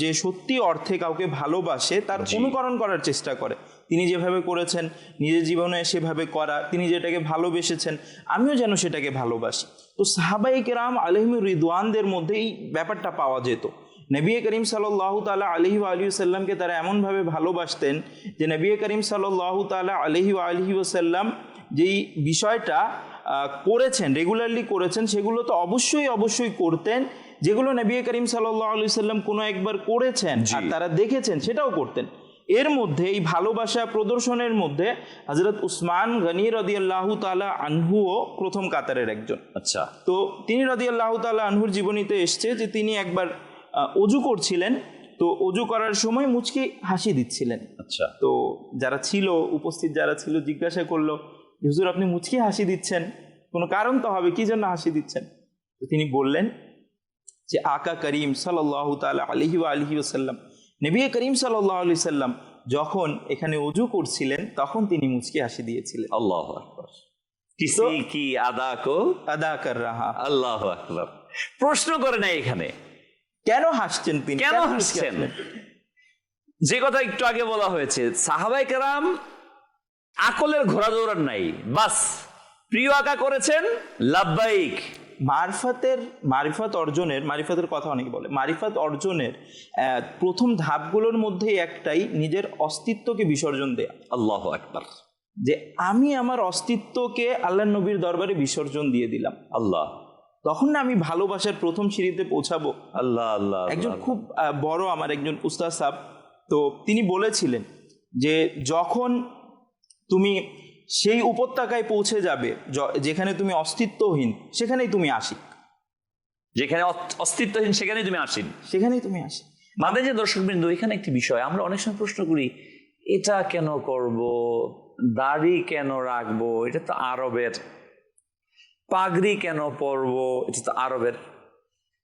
যে সত্যি অর্থে কাউকে ভালোবাসে তার অনুকরণ করার চেষ্টা করে, তিনি যেভাবে করেছেন নিজের জীবনে সেভাবে করা, তিনি যেটাকে ভালোবেসেছেন আমিও যেন সেটাকে ভালোবাসি। তো সাহাবায়ে কেরাম আলাইহিম রিদওয়ানদের মধ্যে এই ব্যাপারটা পাওয়া যেত। নবী করিম সাল্লাল্লাহু তাআলা আলাইহি ওয়া আলিহি ওয়াসাল্লামকে তারা এমনভাবে ভালোবাসতেন যে নবী করিম সাল্লাল্লাহু তাআলা আলাইহি ওয়া আলিহি ওয়াসাল্লাম যেই বিষয়টা করেছেন, রেগুলারলি করেছেন, সেগুলো তো অবশ্যই করতেন। যেগুলো নবী করিম সাল্লাল্লাহু আলাইহি ওয়াসাল্লাম কোনো একবার করেছেন আর তারা দেখেছেন সেটাও করতেন। এর মধ্যে এই ভালোবাসা প্রদর্শনের মধ্যে হযরত উসমান গনি রাদিয়াল্লাহু তাআলা আনহুও প্রথম কাতারের একজন। আচ্ছা, তো তিনি রাদিয়াল্লাহু তাআলা আনহুর জীবনীতে এসছে যে তিনি একবার অজু করছিলেন, তো অজু করার সময় মুচকি হাসি দিচ্ছিলেন। আচ্ছা, তো যারা ছিল উপস্থিত যারা ছিল জিজ্ঞাসা করলো, হুজুর আপনি মুচকি হাসি দিচ্ছেন, কোনো কারণ তো হবে, কি জন্য হাসি দিচ্ছেন? তো তিনি বললেন যে আকা করিম সাল্লাল্লাহু তাআলা আলাইহি ওয়া আলিহি ওয়াসাল্লাম, নবী করিম সাল্লাল্লাহু আলাইহি সাল্লাম যখন এখানে ওযু করছিলেন তখন তিনি মুচকি হাসি দিয়েছিলেন। আল্লাহু আকবার, কিসি কি আদা কো আদা কর রাহা। আল্লাহু আকবার। প্রশ্ন করে নাই এখানে কেন হাসছেন তিনি, কেন হাসছেন? যে কথা একটু আগে বলা হয়েছে, সাহাবায়ে কেরাম আকলের ঘোড়া দৌড়ান নাই, বাস প্রিয় আকা করেছেন লাব্বাইক। মারিফাতের কথা অনেকে বলে, মারিফাত অর্জনের প্রথম ধাপগুলোর মধ্যে একটাই নিজের অস্তিত্বকে বিসর্জন দেয়া। আল্লাহু আকবার, যে আমি আমার অস্তিত্বকে আল্লাহর নবীর দরবারে বিসর্জন দিয়ে দিলাম, আল্লাহ, তখন না আমি ভালোবাসার প্রথম সিঁড়িতে পৌঁছাবো। আল্লাহ আল্লাহ। একজন খুব বড় আমার একজন উস্তাদ সাহেব, তো তিনি বলেছিলেন যে যখন তুমি সেই উপত্যকায় পৌঁছে যাবে যেখানে তুমি অস্তিত্বহীন, সেখানেই তুমি আশিক। যেখানে অস্তিত্বহীন সেখানেই তুমি আসিন, সেখানেই তুমি আশিক। আমাদের যে দর্শকবৃন্দ, এখানে একটি বিষয় আমরা অনেক সময় প্রশ্ন করি, এটা কেন করব, দাড়ি কেন রাখবো, এটা তো আরবের, পাগড়ি কেন পরবো, এটা তো আরবের,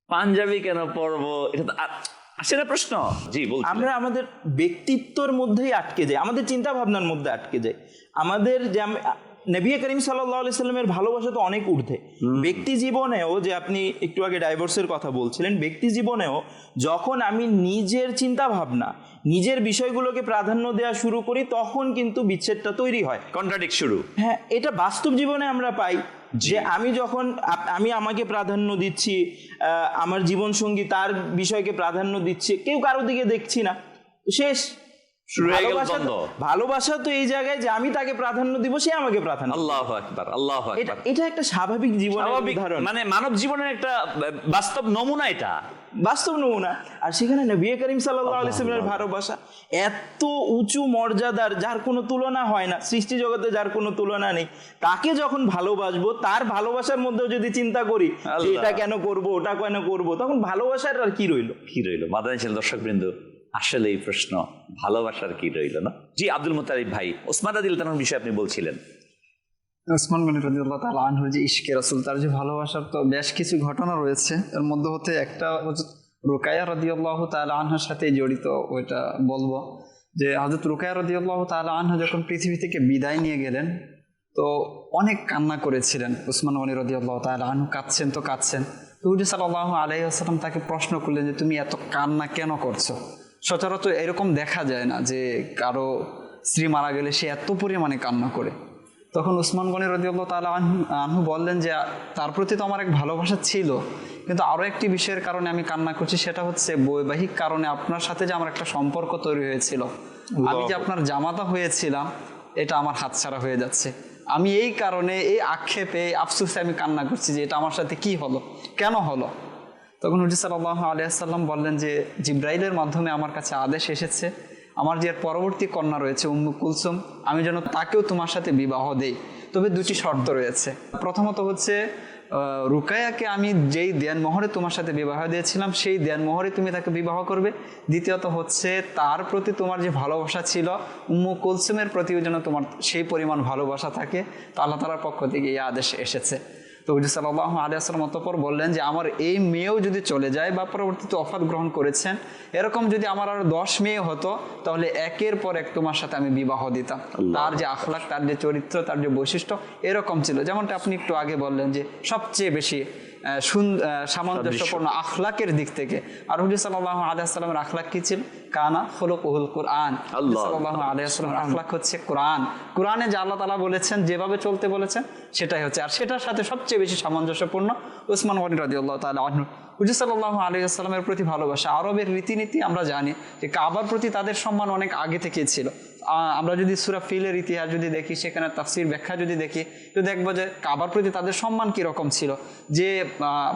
পাঞ্জাবি কেন পরবো, এটা তো আসে না প্রশ্ন। জি বলছি, আমরা আমাদের ব্যক্তিত্বর মধ্যেই আটকে যাই, আমাদের চিন্তা ভাবনার মধ্যে আটকে যাই। আমাদের যে নবী করিম সাল্লাল্লাহু আলাইহি সাল্লামের ভালোবাসা তো অনেক ঊর্ধ্বে। ব্যক্তি জীবনেও, যে আপনি একটু আগে ডাইভোর্সের কথা বলছিলেন, ব্যক্তি জীবনেও যখন আমি নিজের চিন্তা ভাবনা, নিজের বিষয়গুলোকে প্রাধান্য দেওয়া শুরু করি, তখন কিন্তু বিচ্ছেদটা তৈরি হয়, কন্ট্রাডিক্ট শুরু। হ্যাঁ, এটা বাস্তব জীবনে আমরা পাই যে আমি যখন আমি আমাকে প্রাধান্য দিচ্ছি, আমার জীবনসঙ্গী তার বিষয়কে প্রাধান্য দিচ্ছে, কেউ কারো দিকে দেখছি না, শেষ। ভালোবাসা তো এই জায়গায় যে আমি তাকে প্রাধান্য দিব, সে আমাকে প্রাধান্য। আল্লাহু আকবার, আল্লাহু আকবার। এটা একটা স্বাভাবিক জীবনের উদাহরণ, মানে মানব জীবনের একটা বাস্তব নমুনা, এটা বাস্তব নমুনা। আর সেখানে নবী করিম সাল্লাল্লাহু আলাইহি ওয়াসাল্লামের ভালোবাসা এত উঁচু মর্যাদার, যার কোনো তুলনা হয় না, সৃষ্টি জগতে যার কোনো তুলনা নেই। তাকে যখন ভালোবাসবো, তার ভালোবাসার মধ্যেও যদি চিন্তা করি এটা কেন করব, ওটা কেন করব, তখন ভালোবাসার আর কি রইল? মাদানী চ্যানেল দর্শকবৃন্দ, আসলে এই প্রশ্ন ভালোবাসার কি রইল না। জি আব্দুল মুত্তালিব ভাই, ওসমান রাদিয়াল্লাহু তাআলার বিষয়ে আপনি বলছিলেন। ওসমান গনি রাদিয়াল্লাহু তাআলা আনহুর যে ইশকে রাসূল, তার যে ভালোবাসার তো বেশ কিছু ঘটনা রয়েছে। এর মধ্যে হতে একটা রুকাইয়া রাদিয়াল্লাহু তাআলা আনহার সাথে জড়িত, ওইটা বলবো যে হযরত রুকাইয়া রাদিয়াল্লাহু তাআলা আনহা যখন পৃথিবী থেকে বিদায় নিয়ে গেলেন, তো অনেক কান্না করেছিলেন ওসমান গনি রাদিয়াল্লাহু তাআলা আনহু, কাঁদছেন তো কাঁদছেন। তো হুজুর সাল্লাল্লাহু আলাইহি ওয়াসাল্লাম তাকে প্রশ্ন করলেন যে তুমি এত কান্না কেন করছো? সচরাচর এরকম দেখা যায় না যে কারো স্ত্রী মারা গেলে সে এত পরিমাণে কান্না করে। তখন উসমান গনি রাদিয়াল্লাহু তাআলা আনহু বললেন যে তার প্রতি তো আমার এক ভালোবাসা ছিল, কিন্তু আরও একটি বিষয়ের কারণে আমি কান্না করছি, সেটা হচ্ছে বৈবাহিক কারণে আপনার সাথে যে আমার একটা সম্পর্ক তৈরি হয়েছিল, আমি যে আপনার জামাতা হয়েছিলাম, এটা আমার হাতছাড়া হয়ে যাচ্ছে। আমি এই কারণে, এই আক্ষেপে, এই আফসোসে আমি কান্না করছি যে এটা আমার সাথে কি হলো, কেন হলো। তখন হুজুর সাল্লাল্লাহু আলাইহি ওয়াসাল্লাম বললেন যে জিব্রাইলের মাধ্যমে আমার কাছে আদেশ এসেছে, আমার যে পরবর্তী কন্যা রয়েছে উম্মু কুলসুম, আমি যেন তাকেও তোমার সাথে বিবাহ দেই। তবে দুটি শর্ত রয়েছে। প্রথমত হচ্ছে রুকায়াকে আমি যেই দেনমোহরে তোমার সাথে বিবাহ দিয়েছিলাম সেই দেনমোহরে তুমি তাকে বিবাহ করবে। দ্বিতীয়ত হচ্ছে তার প্রতি তোমার যে ভালোবাসা ছিল উম্মু কুলসুমের প্রতিও যেন তোমার সেই পরিমাণ ভালোবাসা থাকে। তো আল্লাহ তাআলার পক্ষ থেকে এই আদেশ এসেছে। তো হুজুর সাল্লাল্লাহু আলাইহি ওয়াসাল্লাম অতঃপর বললেন যে আমার এই মেয়েও যদি চলে যায় বা পরবর্তীতে ওফাত গ্রহণ করেছেন, এরকম যদি আমার আরো 10 মেয়ে হতো তাহলে একের পর এক তোমার সাথে আমি বিবাহ দিতাম। তার যে আখলাক, তার যে চরিত্র, তার যে বৈশিষ্ট্য এরকম ছিল, যেমনটা আপনি একটু আগে বললেন যে সবচেয়ে বেশি সামঞ্জস্যপূর্ণ আখলাকের দিক থেকে। আর হুজুর সাল্লাল্লাহু আলাইহি ওয়াসাল্লামের আখলাক কি ছিল? কানা খুলুকুহুল কুরআন। সাল্লাল্লাহু আলাইহি ওয়াসাল্লামের আখলাক হচ্ছে কোরআন। কোরআনে যে আল্লাহ তাআলা বলেছেন, যেভাবে চলতে বলেছেন সেটাই হচ্ছে। আর সেটার সাথে সবচেয়ে বেশি সামঞ্জস্যপূর্ণ উসমান গনি রাদিয়াল্লাহু তাআলা আনহু। হুজুর সাল্লাল্লাহু আলাইহি ওয়াসাল্লামের প্রতি ভালোবাসা, আরবের রীতিনীতি আমরা জানি যে কাবার প্রতি তাদের সম্মান অনেক আগে থেকেই ছিল। আমরা যদি সূরা ফিলের ইতিহাস যদি দেখি, সেখানে তাফসীর ব্যাখ্যা যদি দেখি, তো দেখবো যে কাবার প্রতি তাদের সম্মান কীরকম ছিল। যে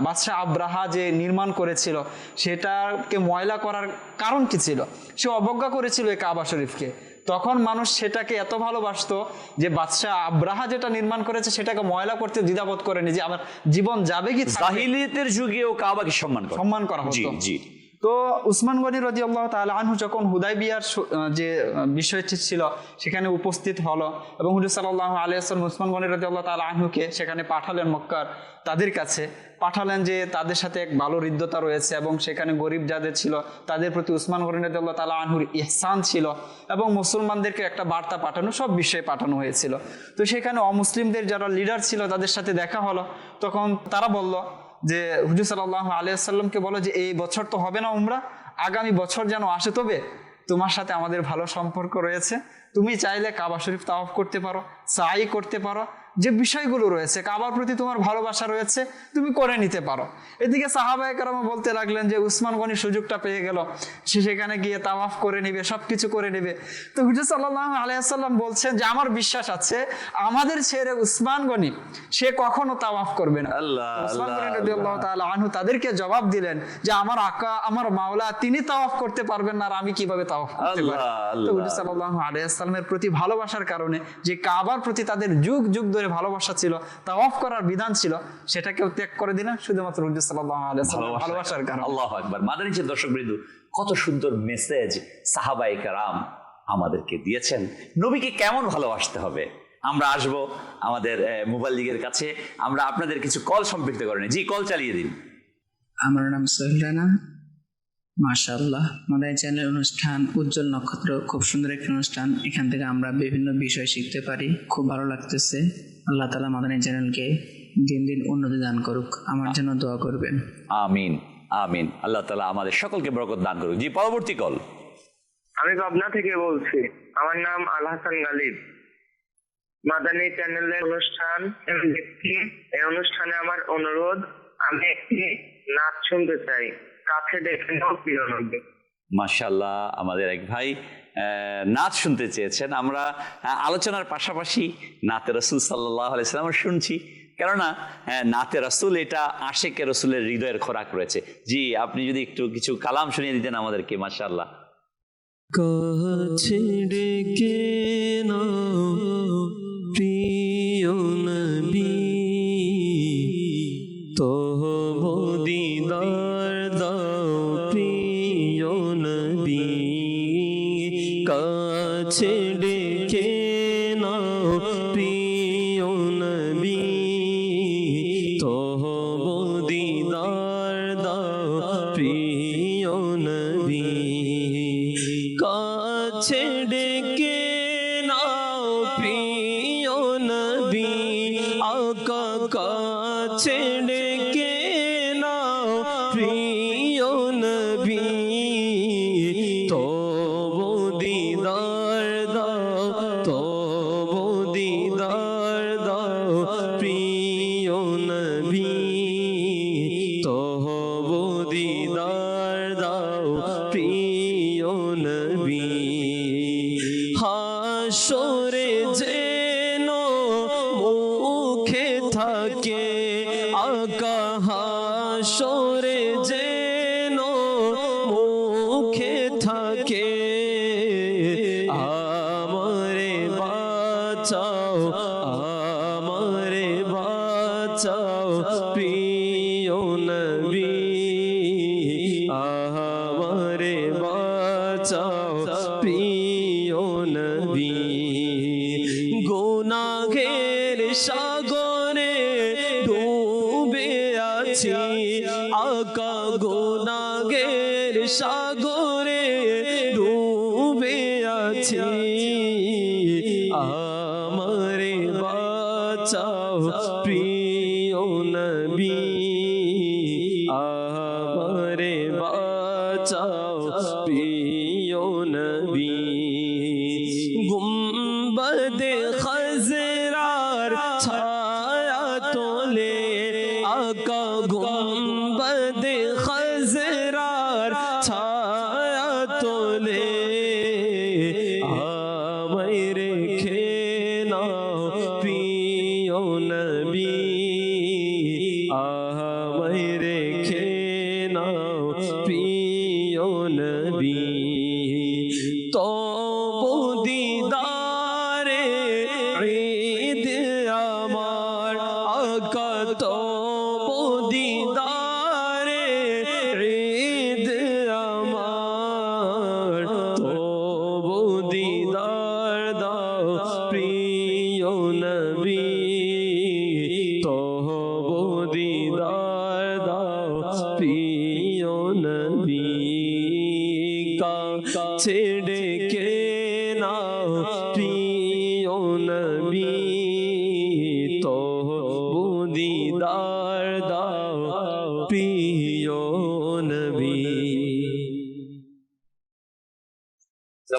বাদশাহ আব্রাহা যে নির্মাণ করেছিল সেটাকে ময়লা করার কারণ কি ছিল? সে অবজ্ঞা করেছিল এই কাবা শরীফকে। তখন মানুষ সেটাকে এত ভালোবাসতো যে বাদশাহ আব্রাহা যেটা নির্মাণ করেছে সেটাকে ময়লা করতে দ্বিধাবোধ করেনি, যে আমার জীবন যাবে কি। জাহিলিয়াতের যুগেও কাবাকে সম্মান করা হতো। জি। তো উসমান গনি রাদিয়াল্লাহু তাআলা আনহু যখন হুদায়বিয়ার যে বিষয়টি ছিল সেখানে উপস্থিত হলো এবং হুজুর সাল্লাল্লাহু আলাইহি ওয়াসাল্লাম উসমান গনি রাদিয়াল্লাহু তাআলা আনহুকে সেখানে পাঠালেন, মক্কার তাদের কাছে পাঠালেন যে তাদের সাথে এক ভালো হৃদ্যতা রয়েছে এবং সেখানে গরিব যাদের ছিল তাদের প্রতি উসমান গনি রাদিয়াল্লাহু তাআলা আনহুর ইহসান ছিল এবং মুসলমানদেরকে একটা বার্তা পাঠানো, সব বিষয়ে পাঠানো হয়েছিল। তো সেখানে অমুসলিমদের যারা লিডার ছিল তাদের সাথে দেখা হলো। তখন তারা বলল যে হুজুর সাল্লাল্লাহু আলাইহি ওয়াসাল্লামকে বলো যে এই বছর তো হবে না উমরা, আগামী বছর যেন আসে, তবে তোমার সাথে আমাদের ভালো সম্পর্ক রয়েছে, তুমি চাইলে কাবা শরীফ তাওয়াফ করতে পারো, সাই করতে পারো, যে বিষয়গুলো রয়েছে কাবার প্রতি তোমার ভালোবাসা রয়েছে তুমি করে নিতে পারো। এদিকে সাহাবায়ে কেরাম বলতে লাগলেন যে উসমান গনি সুযোগটা পেয়ে গেল, সে সেখানে গিয়ে তাওয়াফ করে নিবে, সবকিছু করে নিবে। তো হুজুর সাল্লাল্লাহু আলাইহি ওয়াসাল্লাম বলছেন যে আমার বিশ্বাস আছে আমাদের ছেড়ে উসমান গনি সে কখনো তাওয়াফ করবে না। উসমান গনি রাদিয়াল্লাহু তাআলা আনহু তাদেরকে জবাব দিলেন যে আমার আকা, আমার মাওলা তিনি তাওয়াফ করতে পারবেন না, আর আমি কিভাবে তাওয়াফ করতে পারি? তো হুজুর সাল্লাল্লাহু আলাইহি ওয়াসাল্লামের প্রতি ভালোবাসার কারণে, যে কাবার প্রতি তাদের যুগ যুগ ধরে ভালোবাসা ছিল, তাওয়াফ করার বিধান ছিল, সেটাকেও ত্যাগ করে দিলেন শুধুমাত্র হুজুর সাল্লাল্লাহু আলাইহি ওয়াসাল্লাম ভালোবাসার কারণে। আল্লাহু আকবার। মাদানী দর্শকবৃন্দ, কত সুন্দর মেসেজ সাহাবায়ে কেরাম আমাদেরকে দিয়েছেন নবীকে কেমন ভালোবাসতে হবে। আমরা আসব আমাদের মুবাল্লিগের কাছে, আমরা আপনাদের কিছু কল সম্পৃক্ত করে নিই। জি, কল চালিয়ে দিন। আমার নাম সোহেল রানা। মাশাআল্লাহ, মাদানী চ্যানেল অনুষ্ঠান উজ্জ্বল নক্ষত্র, খুব সুন্দর একটি অনুষ্ঠান। এখান থেকে আমরা বিভিন্ন বিষয় শিখতে পারি, খুব ভালো লাগতেছে। আল্লাহ তাআলা মাদানী চ্যানেলকে দিন দিন উন্নতি দান করুক, আমার জন্য দোয়া করবেন। আমিন আমিন। আল্লাহ তাআলা আমাদের সকলকে বরকত দান করুক। জি, পরবর্তী কল। আমি পাবনা থেকে বলছি, আমার নাম আল হাসান গালিব। মাদানী চ্যানেলের অনুষ্ঠান দেখছি, এই অনুষ্ঠানে আমার অনুরোধ, আমি একটি নাচ শুনতে চাই, কাছে দেখে নাও প্রিয় নবী। মাশাআল্লাহ, আমাদের এক ভাই নাচ শুনতে চেয়েছেন। আমরা আলোচনার পাশাপাশি নাতে রাসূল সাল্লাল্লাহু আলাইহি ওয়াসাল্লাম শুনছি, কেননা নাতে রাসূল এটা আশিকে রাসূলের হৃদয়ের খোরাক রয়েছে। জি, আপনি যদি একটু কিছু কালাম শুনিয়ে দিতেন আমাদেরকে। মাশাআল্লাহ। কাছে ডেকে নাও প্রিয় নবী, তবু দিদার দাও প্রিয় নবী, কাছে ডেকে নাও প্রিয় নবী, তবু দিদার দাও প্রিয় নবী, কাছে ডেকে নাও প্রিয় নবী, আকা কাছে ডেকে নাও প্রিয় নবী, তবু দিদার দাও, তবু দিদার দাও প্রিয় নবী, তবু দিদার দাও প্রিয় নবী, হাসরে থাকে আকা হাসরে যেন মুখে থাকে আমারে বাঁচাও আমারে বাঁচাও প্রিয় নবী আমারে বাঁচাও প্রিয় নবী গুনাহের সাগরে ডুবে আছি আকা গুনাহের সাগরে ডুবে আছি আমারে বাঁচাও প্রিয় নবী আমারে বাঁচাও প্রিয় নবী গুম্বদে খজরার ছায়া তোলে আকা গুম্বদে খজরার ছায়া তোলে আমায় রেখে নাও প্রিয় নবী আমায় রেখে নাও প্রিয় নবী তবু দিদারে ঈদ আমার আকা তবু দিদারে ঈদ আমার তবু দিদার দাও প্রিয় নবী তবু দিদার দাও প্রিয় নবী কাছে ডেকে নাও প্রিয় নবী তবু দিদার দাও প্রিয় নবী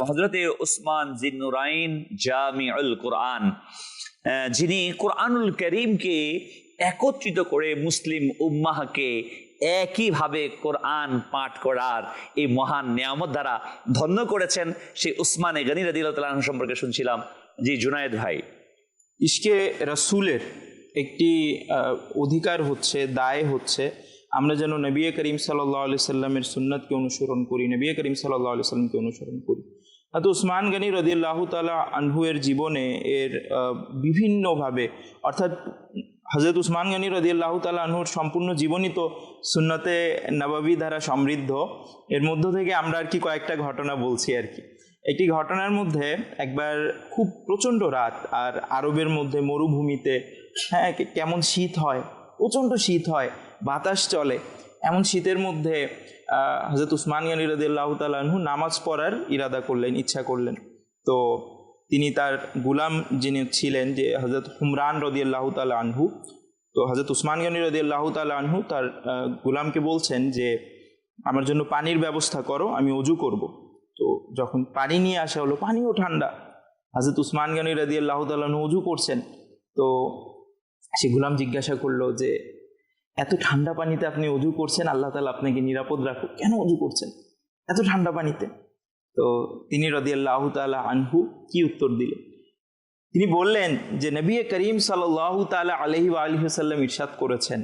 হযরতে উসমান জিন্নুরাইন জামিউল কোরআন, যিনি কোরআনুল করিমকে একত্রিত করে মুসলিম উম্মাহকে একইভাবে কোরআন পাঠ করার এই মহান নিয়ামত দ্বারা ধন্য করেছেন, সেই উসমানে গনি রাদিয়াল্লাহু তাআলা আনহু সম্পর্কে শুনছিলাম। জি জুনায়েদ ভাই, ইশকে রাসূলের একটি অধিকার হচ্ছে, দায় হচ্ছে আমরা যেন নবী করিম সাল্লাল্লাহু আলাইহি সাল্লামের সুন্নাতকে অনুসরণ করি, নবী করিম সাল্লাল্লাহু আলাইহি সাল্লামকে অনুসরণ করি। তো উসমান গনি রাদিয়াল্লাহু তাআলা আনহু এর জীবনে এর বিভিন্নভাবে, অর্থাৎ হযরত উসমান গনি রাদিয়াল্লাহু তাআলা আনহুর সম্পূর্ণ জীবনই তো সুন্নতে নববী দ্বারা সমৃদ্ধ। এর মধ্য থেকে আমরা আর কি কয়েকটা ঘটনা বলছি আর কি। একটি ঘটনার মধ্যে একবার খুব প্রচণ্ড রাত, আর আরবের মধ্যে মরুভূমিতে হ্যাঁ কেমন শীত হয়, প্রচণ্ড শীত হয়, বাতাস চলে। এমন শীতের মধ্যে হযরত উসমান গনি রাদিয়াল্লাহু তাআলা আনহু নামাজ পড়ার ইরাদা করলেন, ইচ্ছা করলেন। তো তিনি তার গুলাম যিনি ছিলেন যে হযরত হুমরান রাদিয়াল্লাহু তাআলা আনহু, তো হযরত উসমান গনি রাদিয়াল্লাহু তাআলা আনহু তার গুলামকে বলছেন যে আমার জন্য পানির ব্যবস্থা করো, আমি ওযু করব। তো যখন পানি নিয়ে আসা হলো, পানিও ঠান্ডা, হযরত উসমান গনি রাদিয়াল্লাহু তাআলা আনহু ওযু করছেন। তো সে গুলাম জিজ্ঞাসা করলো যে এত ঠান্ডা পানিতে আপনি ওযু করছেন, আল্লাহ তাআলা আপনাকে নিরাপদ রাখুক, কেন ওযু করছেন এত ঠান্ডা পানিতে? তো তিনি রাদিয়াল্লাহু তাআলা আনহু কি উত্তর দিলেন? তিনি বললেন যে নবী করিম সাল্লাল্লাহু তাআলা আলাইহি ওয়া আলিহি ওয়াসাল্লাম ইরশাদ করেছেন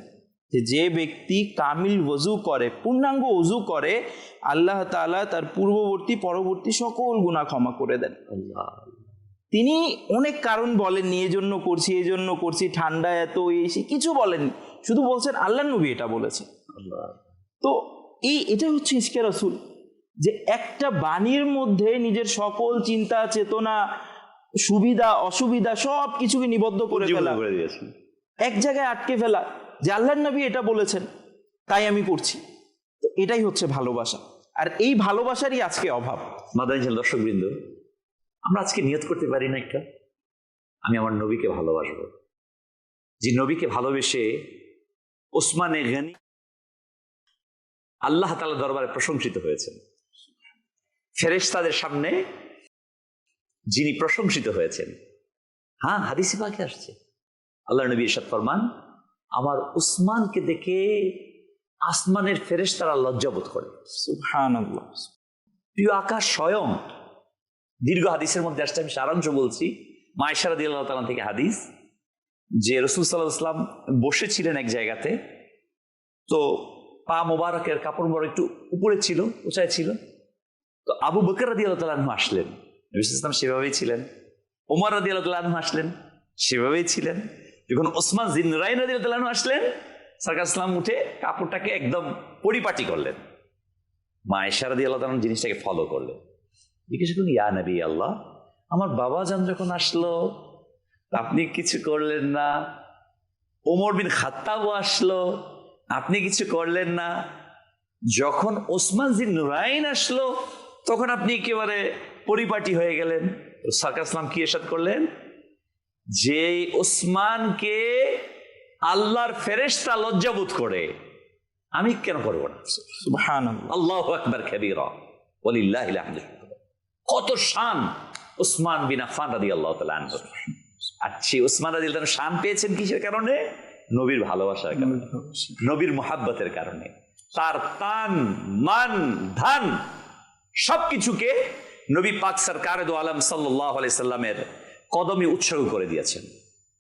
যে যে ব্যক্তি কামিল ওযু করে, পূর্ণাঙ্গ ওযু করে, আল্লাহ তাআলা তার পূর্ববর্তী পরবর্তী সকল গুনাহ ক্ষমা করে দেন। তিনি অনেক কারণ বলেননি, এই জন্য করছি, এই জন্য করছি, ঠান্ডা এত, এসে কিছু বলেননি, শুধু বলছেন আল্লাহর নবী এটা বলেছেন। তো এটা হচ্ছে ইশকে রাসূল, যে একটা বাণীর মধ্যে নিজের সকল চিন্তা চেতনা, সুবিধা অসুবিধা সব কিছুকে নিবদ্ধ করে ফেলা, এক জায়গায় আটকে ফেলা, যে আল্লাহর নবী এটা বলেছেন তাই আমি করছি। তো এটাই হচ্ছে ভালোবাসা, আর এই ভালোবাসারই আজকে অভাব। মাদানী দর্শকবৃন্দ, আমরা আজকে নিয়ত করতে পারি না একটা, আমি আমার নবীকে ভালোবাসবো। যে নবীকে ভালোবেসে ওসমানে গনি আল্লাহ তাআলার দরবারে প্রশংসিত হয়েছেন, ফেরেশতাদের সামনে যিনি প্রশংসিত হয়েছেন। হ্যাঁ, হাদিসে পাকে আসছে, আল্লাহ নবী ইরশাদ ফরমান, আমার উসমানকে দেখে আসমানের ফেরেশতারা লজ্জাবোধ করে। সুবহানাল্লাহ। প্রিয় আকাশ স্বয়ং, দীর্ঘ হাদিসের মধ্যে আসছে, আমি সারাংশ বলছি, মা আয়েশা রাদিয়াল্লাহু তাআলা থেকে হাদিস, যে রসুল সাল্লাল্লাহু আলাইহি ওয়াসাল্লাম বসেছিলেন এক জায়গাতে, তো পা মোবারকের কাপড় মোবারক একটু উপরে ছিল, উঁচায় ছিল। তো আবু বকর রাদিয়াল্লাহু তাআলা আনহু আসলেন, নবী সাল্লাল্লাহু আলাইহি ওয়াসাল্লাম সেভাবেই ছিলেন। ওমর রাদিয়াল্লাহু তাআলা আনহু আসলেন, সেভাবেই ছিলেন। যখন ওসমান জিন্নুরাইন রাদিয়াল্লাহু তাআলা আনহু আসলেন, সারকার ইসলাম উঠে কাপড়টাকে একদম পরিপাটি করলেন। মা আয়েশা রাদিয়াল্লাহু তাআলা জিনিসটাকে ফলো করলেন। জিজ্ঞেস করলেন, ইয়া নবী আল্লাহ, আমার বাবা জান যখন আসলো আপনি কিছু করলেন না, ওমর বিন খাত্তাবও আসলো আপনি কিছু করলেন না, যখন ওসমান জিন্নুরাইন আসলো তখন আপনি একেবারে পরিপাটি হয়ে গেলেন। সারকার ইসলাম কি ইরশাদ করলেন, যে ওসমানকে আল্লাহর ফেরেশতা লজ্জাবোধ করে আমি কেন করব না? সুবহানাল্লাহ। আল্লাহু আকবার কাবীরা ওয়ালিল্লাহিল হামদু। কত শান ওসমান বিন আফফান রাদিয়াল্লাহু তাআলা আনহু। আর সেই ওসমান রাদিয়াল্লাহু তাআলা শান পেয়েছেন কিসের কারণে? নবীর ভালোবাসার কারণে, নবীর মুহাব্বতের কারণে। তার তান মান ধান সবকিছুকে নবী পাক সরকার দু আলম সাল্লাল্লাহু আলাইহি সাল্লামের কদমে উৎসর্গ করে দিয়েছেন।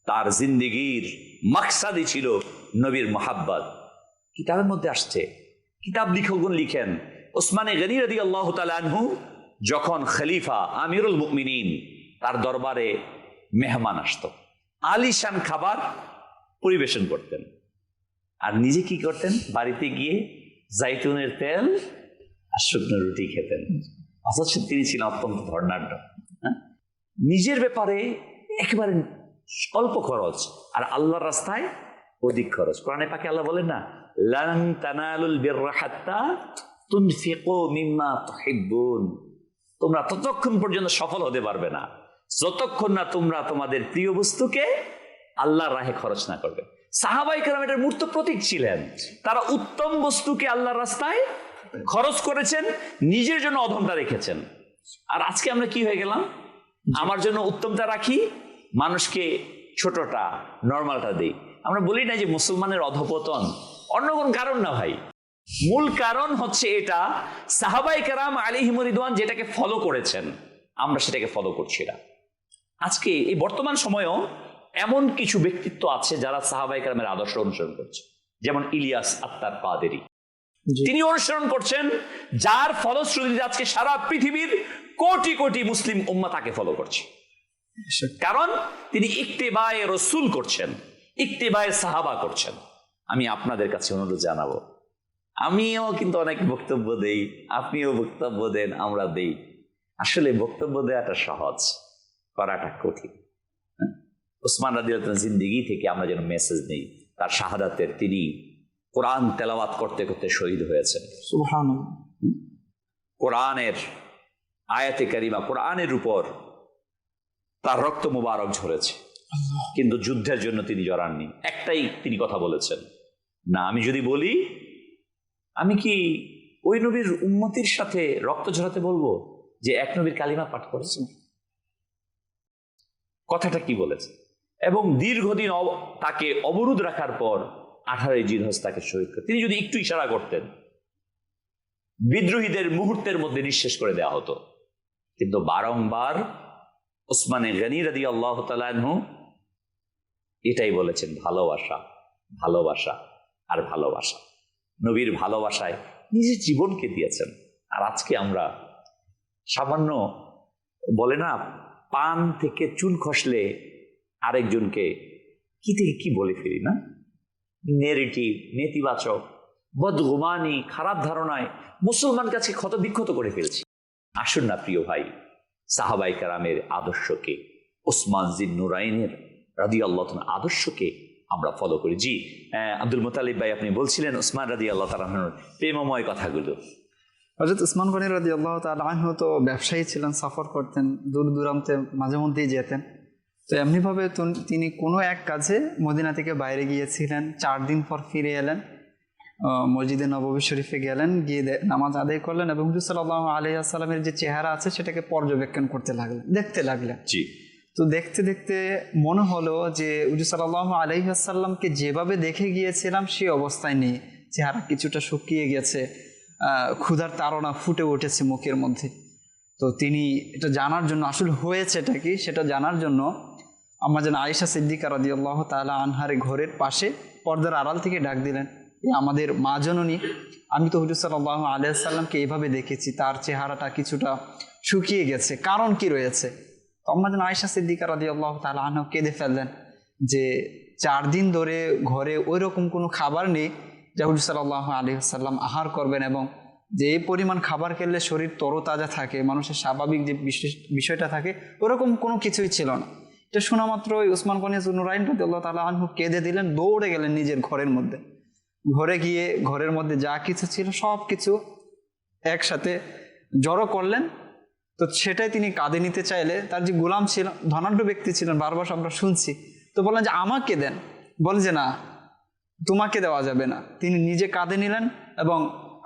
তার জিন্দেগীর মাকসাদই ছিল নবীর মুহাব্বত। কিতাবের মধ্যে আসছে, কিতাব লেখকগণ লিখেন, ওসমানে গনি রাদিয়াল্লাহু তাআলা আনহু যখন খলিফা আমিরুল মুমিনিন, তার দরবারে মেহমান আসতো, আলিশান খাবার পরিবেশন করতেন, আর নিজে কি করতেন? বাড়িতে গিয়ে জাইতুনের তেল আর শুকনো রুটি খেতেন। অথচ তিনি ছিলেন অত্যন্ত ধর্নাঢ্য। নিজের ব্যাপারে একেবারে অল্প খরচ, আর আল্লাহর রাস্তায় অধিক খরচ। কোরআনে পাকে আল্লাহ বলেন না, লান তানালুল বিররা হাত্তা তুনফিকু মিম্মা তুহিব্বুন, তোমরা ততক্ষণ পর্যন্ত সফল হতে পারবে না যতক্ষণ না তোমরা তোমাদের প্রিয় বস্তুকে আল্লাহর রাহে খরচ না করবে। সাহাবায়ে কেরাম এটার মূর্ত প্রতীক ছিলেন। তারা উত্তম বস্তুকে আল্লাহর রাস্তায় খরচ করেছেন, নিজের জন্য অধমটা রেখেছেন। আর আজকে আমরা কি হয়ে গেলাম? আমার জন্য উত্তমটা রাখি, মানুষকে ছোটটা নর্মালটা দেই। আমরা বলি না যে মুসলমানের অধপতন, অন্য কোন কারণ না ভাই, মূল কারণ হচ্ছে এটা, সাহাবায়ে কেরাম আলাইহিম রিদওয়ান যেটাকে ফলো করেছেন আমরা সেটাকে ফলো করছি না। আজকে এই বর্তমান সময়েও এমন কিছু ব্যক্তিত্ব আছে যারা সাহাবায়ে কেরামের আদর্শ অনুসরণ করছে, যেমন ইলিয়াস আত্তার কাদেরী, তিনি অনুসরণ করছেন, যার ফলশ্রুতিতে আজকে সারা পৃথিবীর কোটি কোটি মুসলিম উম্মাহ তাকে ফলো করছে। কারণ তিনি ইত্তেবায়ে রাসূল করছেন, ইত্তেবায়ে সাহাবা করছেন। আমি আপনাদের কাছে অনুরোধ জানাবো, আমিও কিন্তু অনেক বক্তব্য দেই, আপনিও বক্তব্য দেন, আমরা দেই। আসলে বক্তব্য দেওয়াটা সহজ, করাটা কঠিন। ওসমান রাদিয়াল্লাহু তাআলা জিন্দেগি থেকে আমরা যেন মেসেজ নেই। তার শাহাদাতের, তিনি কোরআন তেলাওয়াত করতে করতে শহীদ হয়েছেন। সুবহানাল্লাহ। কোরআনের আয়াতে কারিমা, কোরআনের উপর তার রক্ত মুবারক ঝরেছে, কিন্তু যুদ্ধের জন্য তিনি জড়াননি। একটাই তিনি কথা বলেছেন, না আমি যদি বলি আমি কি ওই নবীর উম্মতির সাথে রক্ত ঝরাতে বলবো যে এক নবীর কালিমা পাঠ করেছেন? কথাটা কি বলেছে? এবং দীর্ঘদিন তাকে অবরোধ রাখার পর 18 জিলহজ তাকে শহীদ করে। তিনি যদি একটু ইশারা করতেন, বিদ্রোহীদের মুহূর্তের মধ্যে নিঃশেষ করে দেওয়া হতো। কিন্তু বারংবার ওসমানে গনি রাদিয়াল্লাহু তাআলা আনহু এটাই বলেছেন, ভালোবাসা, ভালোবাসা আর ভালোবাসা। নবীর ভালোবাসায় নিজের জীবনকে দিয়েছেন। আর আজকে আমরা সামান্য বলে না, পান থেকে চুল খসলে আরেকজনকে কি থেকে কি বলে ফেলি না, নেগেটিভ, নেতিবাচক, বদগুমানি, খারাপ ধারণায় মুসলমান কাছে ক্ষত বিক্ষত করে ফেলছি। আসুন না প্রিয় ভাই, সাহাবায়ে কেরামের আদর্শকে, ওসমান জিন্নুরাইনের রাদিয়াল্লাহু তাআলা আদর্শকে আমরা ফলো করি। জি আব্দুল মুতালিব ভাই, আপনি বলছিলেন ওসমান রাদিয়াল্লাহু তাআলা আনহুর প্রেমময় কথাগুলো। হযরত ওসমান গনি রাদিয়াল্লাহু তাআলা আনহু তো ব্যবসায়ী ছিলেন, সফর করতেন, দূর দূরান্তে মাঝে মধ্যেই যেতেন। তো এমনিভাবে তিনি কোনো এক কাজে মদিনা থেকে বাইরে গিয়েছিলেন, 4 দিন পর ফিরে এলেন, মসজিদে নববী শরীফে গেলেন, গিয়ে নামাজ আদায় করলেন এবং হুজুর সাল্লাল্লাহু আলাইহি ওয়াসাল্লামের যে চেহারা আছে সেটাকে পর্যবেক্ষণ করতে লাগলেন, দেখতে লাগলেন। জি। তো দেখতে দেখতে মনে হলো যে হুজুর সাল্লাল্লাহু আলাইহি ওয়াসাল্লামকে যেভাবে দেখে গিয়েছিলাম সেই অবস্থায় নেই, চেহারা কিছুটা শুকিয়ে গেছে, ক্ষুধার তাড়না ফুটে উঠেছে মুখের মধ্যে। তো তিনি এটা জানার জন্য, আসলে হয়েছেটা কি সেটা জানার জন্য আম্মা যেন আয়েশা সিদ্দিকা রাদিয়াল্লাহু তাআলা আনহার ঘরের পাশে পর্দার আড়াল থেকে ডাক দিলেন, আমাদের মা জননী, আমি তো হুজুর সাল্লাল্লাহু আলাইহি ওয়াসাল্লামকে এইভাবে দেখেছি, তার চেহারাটা কিছুটা শুকিয়ে গেছে, কারণ কি রয়েছে? তো আম্মা যেন আয়েশা সিদ্দিকা রাদিয়াল্লাহু তাআলা আনহা কেঁদে ফেললেন যে 4 দিন ধরে ঘরে ওই রকম কোনো খাবার নেই যা হুজুর সাল্লাল্লাহু আলাইহি ওয়াসাল্লাম আহার করবেন, এবং যে এই পরিমাণ খাবার খেলে শরীর তরতাজা থাকে, মানুষের স্বাভাবিক যে বিষয়টা থাকে ওরকম কোনো কিছুই ছিল না। এটা শোনা মাত্রই উসমান গনি যুনুরাইন রাদিয়াল্লাহু তাআলা আনহু কেঁদে দিলেন, দৌড়ে গেলেন নিজের ঘরের মধ্যে। ঘরে গিয়ে ঘরের মধ্যে যা কিছু ছিল সব কিছু একসাথে জড়ো করলেন। তো সেটাই তিনি কাঁধে নিতে চাইলে তার যে গোলাম ছিল, ধনাঢ্য ব্যক্তি ছিলেন, বারবার আমরা শুনছি, তো বললেন যে আমাকে দেন। বলেন যে না, তোমাকে দেওয়া যাবে না। তিনি নিজে কাঁধে নিলেন এবং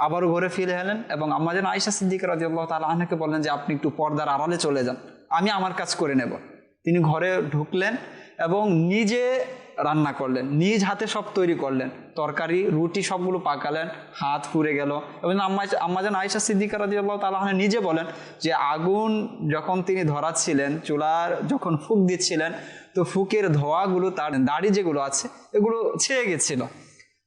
আবারও ঘরে ফিরে এলেন এবং আম্মা যেন আয়েশা সিদ্দিকা রাদিয়াল্লাহু তাআলা আনহাকে বললেন যে আপনি একটু পর্দার আড়ালে চলে যান, আমি আমার কাজ করে নেব। তিনি ঘরে ঢুকলেন এবং নিজে রান্না করলেন, নিজ হাতে সব তৈরি করলেন, তরকারি রুটি সবগুলো পাকালেন, হাত পুড়ে গেল। এবং আম্মা যেন আয়েশা সিদ্দিকা রাদিয়াল্লাহু তাআলা আনহা নিজে বলেন যে আগুন যখন তিনি ধরাচ্ছিলেন, চুলার যখন ফুঁক দিচ্ছিলেন, তো ফুকের ধোঁয়াগুলো তার দাড়ি যেগুলো আছে এগুলো ছেয়ে গেছিল।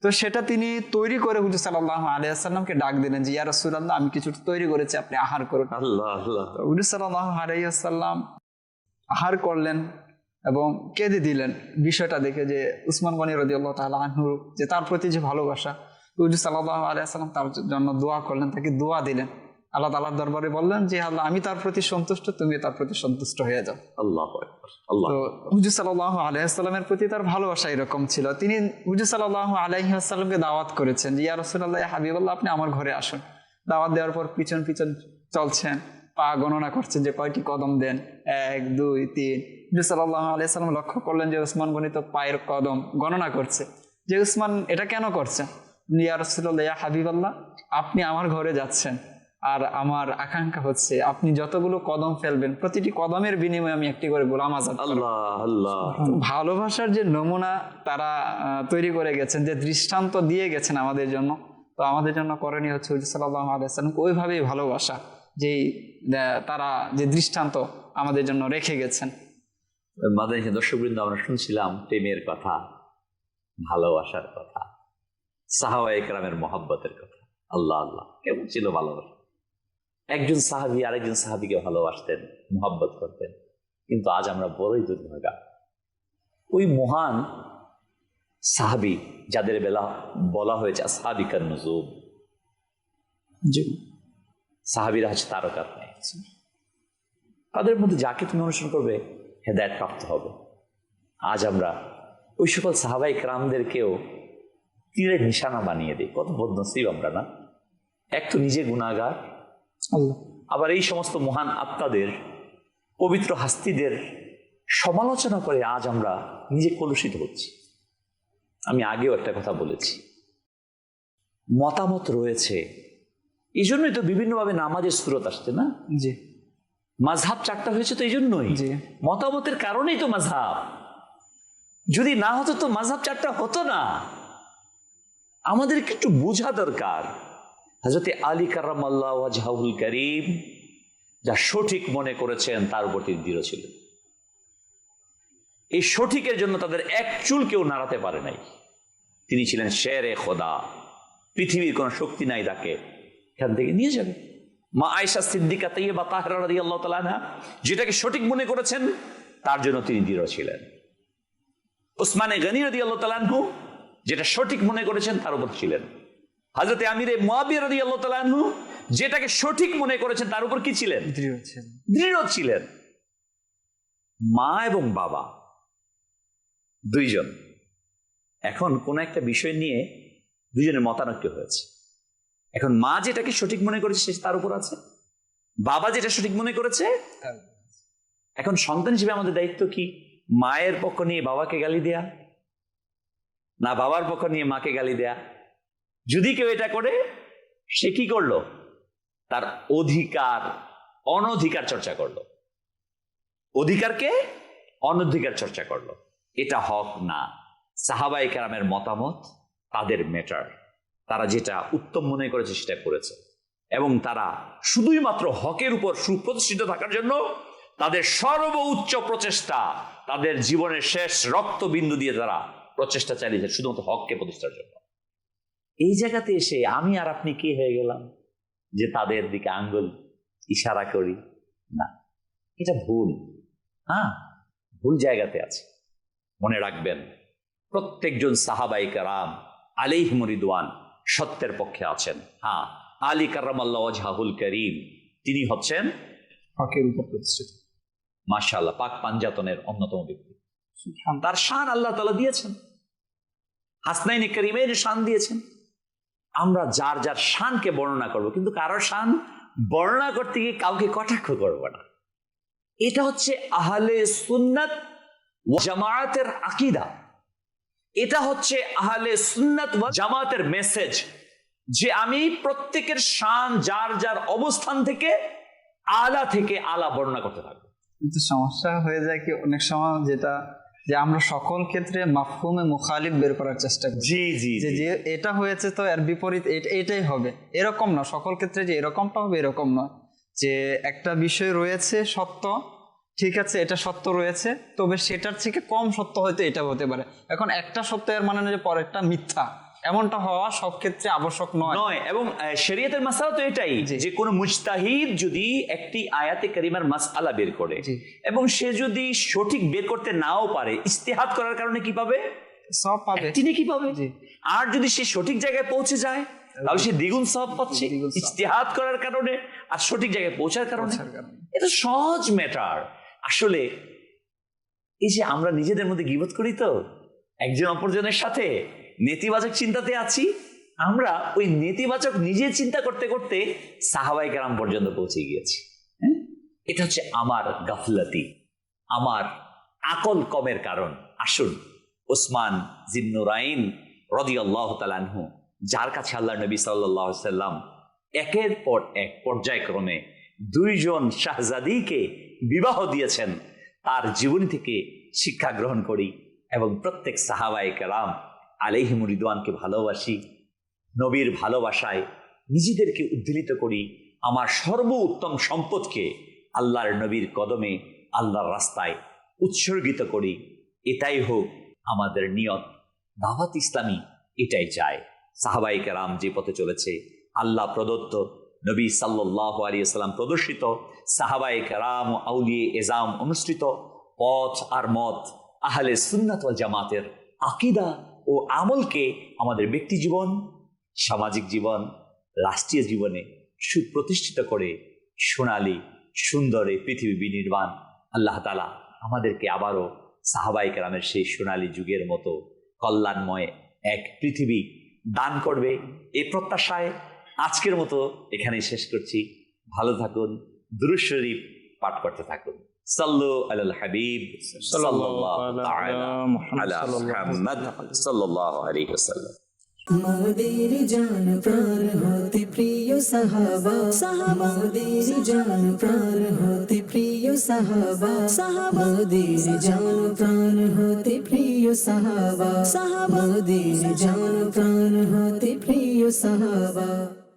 তো সেটা তিনি তৈরি করে হুজুর সাল্লাল্লাহু আলাইহি ওয়াসাল্লামকে ডাক দিলেন যে ইয়া রাসূলুল্লাহ, আমি কিছু তৈরি করেছি, আপনি আহার করুন। আল্লাহ আল্লাহ। হুজুর সাল্লাল্লাহু আলাইহি ওয়াসাল্লাম আহার করলেন এবং কেঁদে দিলেন বিষয়টা দেখে, যে উসমান গনি রাদিয়াল্লাহু তাআলা আনহু যে তার প্রতি যে ভালোবাসা। হুজুর সাল্লাল্লাহু আলাইহি ওয়াসাল্লাম তার জন্য দোয়া করলেন, তাকে দোয়া দিলেন, আল্লাহ তাআলার দরবারে বললেন যে আল্লাহ, আমি তার প্রতি সন্তুষ্ট, তুমি তার প্রতি সন্তুষ্ট হয়ে যাও। আল্লাহু আকবার। আল্লাহ। তো হুজুর সাল্লাল্লাহু আলাইহি ওয়াসাল্লামের প্রতি তার ভালোবাসা এরকম ছিল। তিনি হুজুর সাল্লাল্লাহু আলাইহি ওয়াসাল্লামকে দাওয়াত করেছেন যে ইয়া রাসূলুল্লাহ, ইয়া হাবিবাল্লাহ, আপনি আমার ঘরে আসুন। দাওয়াত দেওয়ার পর পিছন পিছন চলছেন, পা গণনা করছেন যে কয়টি কদম দেন, 1 2 3। হুজুর সাল্লাল্লাহু আলাইহি ওয়াসাল্লাম লক্ষ্য করলেন যে উসমান গনি তো পায়ের কদম গণনা করছে, যে উসমান এটা কেন করছেন? ইয়া রাসূলুল্লাহ, ইয়া হাবিবাল্লাহ, আপনি আমার ঘরে যাচ্ছেন, আর আমার আকাঙ্ক্ষা হচ্ছে আপনি যতগুলো কদম ফেলবেন প্রতিটি কদমের বিনিময়ে আমি একটি করে গোলাম আজাদ করব। আল্লাহ আল্লাহ। ভালোবাসার যে নমুনা তারা তৈরি করে গেছেন, যে দৃষ্টান্ত দিয়ে গেছেন আমাদের জন্য। তো আমাদের জন্য করণীয় হচ্ছে হুজুর সাল্লাল্লাহু আলাইহি ওয়াসাল্লামকে ওইভাবেই ভালোবাসা, যেই তারা যে দৃষ্টান্ত আমাদের জন্য রেখে গেছেন। মাদানী দর্শকবৃন্দ, আমরা শুনছিলাম প্রেমের কথা, ভালোবাসার কথা, সাহাবায়ে কেরামের মহব্বতের কথা। আল্লাহ আল্লাহ, কেমন ছিল ভালোবাসা! একজন সাহাবী আরেকজন সাহাবীকে ভালোবাসতেন, মহব্বত করতেন। কিন্তু আজ আমরা বড়ই দুর্ভাগা, ওই মহান সাহাবী যাদের বেলা বলা হয়েছে আসহাবিকান নুজুম, সাহাবীরা হচ্ছে তারকার নেই, তাদের মধ্যে যাকে তুমি অনুসরণ করবে হেদায়েত প্রাপ্ত হবে। আজ আমরা ওই সকল সাহাবায়ে কেরামদেরকেও তীরের নিশানা বানিয়ে দিই। কত বদনসিব আমরা না! এক তো নিজে গুনাহগার, আবার এই সমস্ত মহান আত্মাদের, পবিত্র হাস্তিদের সমালোচনা করে আজ আমরা নিজে কলুষিত হচ্ছি। আমি আগেও একটা কথা বলেছি, মতামত রয়েছে, এই জন্যই তো বিভিন্নভাবে নামাজের সুরত আসছে না। জি, মাযহাব 4টা হয়েছে তো এই জন্যই, মতামতের কারণেই তো মাযহাব। যদি না হতো তো মাযহাব 4টা হতো না। আমাদেরকে একটু বোঝা দরকার। হযরত আলী কাররামাল্লাহু ওয়াজহাহুল কারীম যা সঠিক মনে করেছেন তার উপর তিনি দৃঢ় ছিলেন। এই সঠিকের জন্য তাদের এক চুল কেউ নাড়াতে পারে নাই। তিনি ছিলেন শেরে খোদা, পৃথিবীর কোন শক্তি নাই তাকে এখান থেকে নিয়ে যাবে। মা আয়েশা সিদ্দিকা তাইয়্যিবা তাহেরা রাদিয়াল্লাহু তাআলা আনহা যেটাকে সঠিক মনে করেছেন তার জন্য তিনি দৃঢ় ছিলেন। উসমানে গনি রাদিয়াল্লাহু তাআলা আনহু যেটা সঠিক মনে করেছেন তার উপর ছিলেন। হযরতে আমিরে মুয়াবিয়া রাদিয়াল্লাহু তাআলা আনহু যেটাকে সঠিক মনে করেছেন তার উপর কি ছিলেন? দৃঢ় ছিলেন। মা এবং বাবা দুইজন এখন কোন একটা বিষয় নিয়ে দুইজনের মতানৈক্য হয়েছে। এখন মা যেটাকে সঠিক মনে করেছে সে তার উপর আছে, বাবা যেটা সঠিক মনে করেছে। এখন সন্তান হিসেবে আমাদের দায়িত্ব কি? মায়ের পক্ষ নিয়ে বাবাকে গালি দেয়া, না বাবার পক্ষ নিয়ে মাকে গালি দেয়া? যদি কেউ এটা করে, সে কি করলো? তার অধিকার অনধিকার চর্চা করলো, অধিকারকে অনধিকার চর্চা করলো। এটা হক না। সাহাবায়ে কেরামের মতামত তাদের ম্যাটার, তারা যেটা উত্তম মনে করেছে সেটা করেছে, এবং তারা শুধুই মাত্র হকের উপর সুপ্রতিষ্ঠিত থাকার জন্য তাদের সর্বোচ্চ প্রচেষ্টা, তাদের জীবনের শেষ রক্তবিন্দু দিয়ে তারা প্রচেষ্টা চালিয়েছে শুধুমাত্র হককে প্রতিষ্ঠার জন্য। এই জায়গাতে এসে আমি আর আপনি কি হয়ে গেলাম যে তাদের দিকে আঙ্গুল ইশারা করি? না, এটা ভুল। হ্যাঁ, ভুল জায়গাতে আছে। মনে রাখবেন, প্রত্যেকজন সাহাবায়ে কেরাম আলাইহিমুর রিদওয়ান সত্যের পক্ষে আছেন। হ্যাঁ, আলী কাররামাল্লাহু ওয়াজহাহুল কারীম তিনি হচ্ছেন হকের উপর প্রতিষ্ঠিত, মাশাআল্লাহ, পাক পাঞ্জাতনের অন্যতম ব্যক্তি। তার শান আল্লাহ তাআলা দিয়েছেন, হাসনাইনে কারিমের শান দিয়েছেন। আমরা যার যার শানকে বর্ণনা করব, কিন্তু কারোর শান বর্ণনা করতে গিয়ে কাউকে কটাক্ষ করব না। এটা হচ্ছে আহলে সুন্নাত ওয়া জামায়াতের আকীদা। এটা হচ্ছে আহলে সুন্নাত ওয়া জামায়াতের মেসেজ, যে আমি প্রত্যেকের শান যার যার অবস্থান থেকে আলা বর্ণনা করতে থাকবো। কিন্তু সমস্যা হয়ে যায় কি অনেক সময়, যেটা যে আমরা সকল ক্ষেত্রে মাফহুমে মুখালিফ বের করার চেষ্টা করি। জি জি, যে এটা হয়েছে তো এর বিপরীত এটাই হবে, এরকম না। সকল ক্ষেত্রে যে এরকমটা হবে এরকম নয়। যে একটা বিষয় রয়েছে সত্য, ঠিক আছে, এটা সত্য রয়েছে, তবে সেটার থেকে কম সত্য হয়তো এটা হতে পারে। এখন একটা সত্য এর মানে না যে পরেরটা মিথ্যা, এমনটা হওয়া সব ক্ষেত্রে আবশ্যক নয়। এবং শরীয়তের মাসআলা তো এটাই, যে কোনো মুজতাহিদ যদি একটি আয়াতে কারিমার মাসআলা বের করে এবং সে যদি সঠিক বের করতে নাও পারে, ইজতিহাদ করার কারণে কি পাবে? সব পাবে, তিনি কি পাবে? আর যদি সে সঠিক জায়গায় পৌঁছে যায় তাহলে সে দ্বিগুণ সওয়াব পাচ্ছে, ইজতিহাদ করার কারণে আর সঠিক জায়গায় পৌঁছার কারণে। এটা সহজ ম্যাটার। আসলে এই যে আমরা নিজেদের মধ্যে গীবত করি, তো একজন অপরজনের সাথে নেতিবাচক চিন্তাতে আছি, আমরা ওই নেতিবাচক নিজে চিন্তা করতে করতে সাহাবায়ে কেরাম পর্যন্ত পৌঁছে গিয়েছি। এটা হচ্ছে আমার গাফলাতি, আমার আকল কমের কারণ। আসুন, ওসমান জিন্নুরাইন রাদিয়াল্লাহু তাআলা আনহু, যার কাছে আল্লাহ নবী সাল্লাল্লাহু আলাইহি সাল্লাম একের পর এক পর্যায়ক্রমে দুইজন শাহজাদিকে বিবাহ দিয়েছেন, তার জীবনী থেকে শিক্ষা গ্রহণ করি এবং প্রত্যেক সাহাবায়ে কেরাম আলাইহিমুর রিদওয়ানকে ভালোবাসি, নবীর ভালোবাসায় নিজেদেরকে উদ্দীলিত করি, আমার সর্বোত্তম সম্পদকে আল্লাহর নবীর কদমে, আল্লাহর রাস্তায় উৎসর্গিত করি। এটাই হোক আমাদের নিয়ত। দাওয়াত ইসলামী এটাই চায়। সাহাবায়ে কেরাম যে পথে চলেছে, আল্লাহ প্রদত্ত, নবী সাল্লাল্লাহু আলাইহি ওয়াসাল্লাম প্রদর্শিত, সাহাবায়ে কেরাম ও আউলিয়ে এজাম অনুসৃত পথ আর মত আহলে সুন্নাত ওয়াল জামাতের আকীদা ও আমলকে আমাদের ব্যক্তি জীবন, সামাজিক জীবন, রাষ্ট্রীয় জীবনে সুপ্রতিষ্ঠিত করে সোনালী সুন্দরে পৃথিবী বিনির্মাণ আল্লাহ তাআলা আমাদেরকে আবারও সাহাবায়ে কেরামের সেই সোনালী যুগের মতো কল্যাণময় এক পৃথিবী দান করবে, এই প্রত্যাশায় আজকের মতো এখানেই শেষ করছি। ভালো থাকুন, দুরূদ শরীফ পাঠ করতে থাকুন। সাল্লু আলাল হাবিব সাল্লাল্লাহু তাআলা আলা মুহাম্মদ সাল্লাল্লাহু আলাইহি ওয়াসাল্লাম। মোদের জান প্রাণ হতে প্রিয় সাহাবা, মোদের জান প্রাণ হতে প্রিয় সাহাবা, মোদের জান প্রাণ হতে প্রিয় সাহাবা, মোদের জান প্রাণ হতে প্রিয় সাহাবা।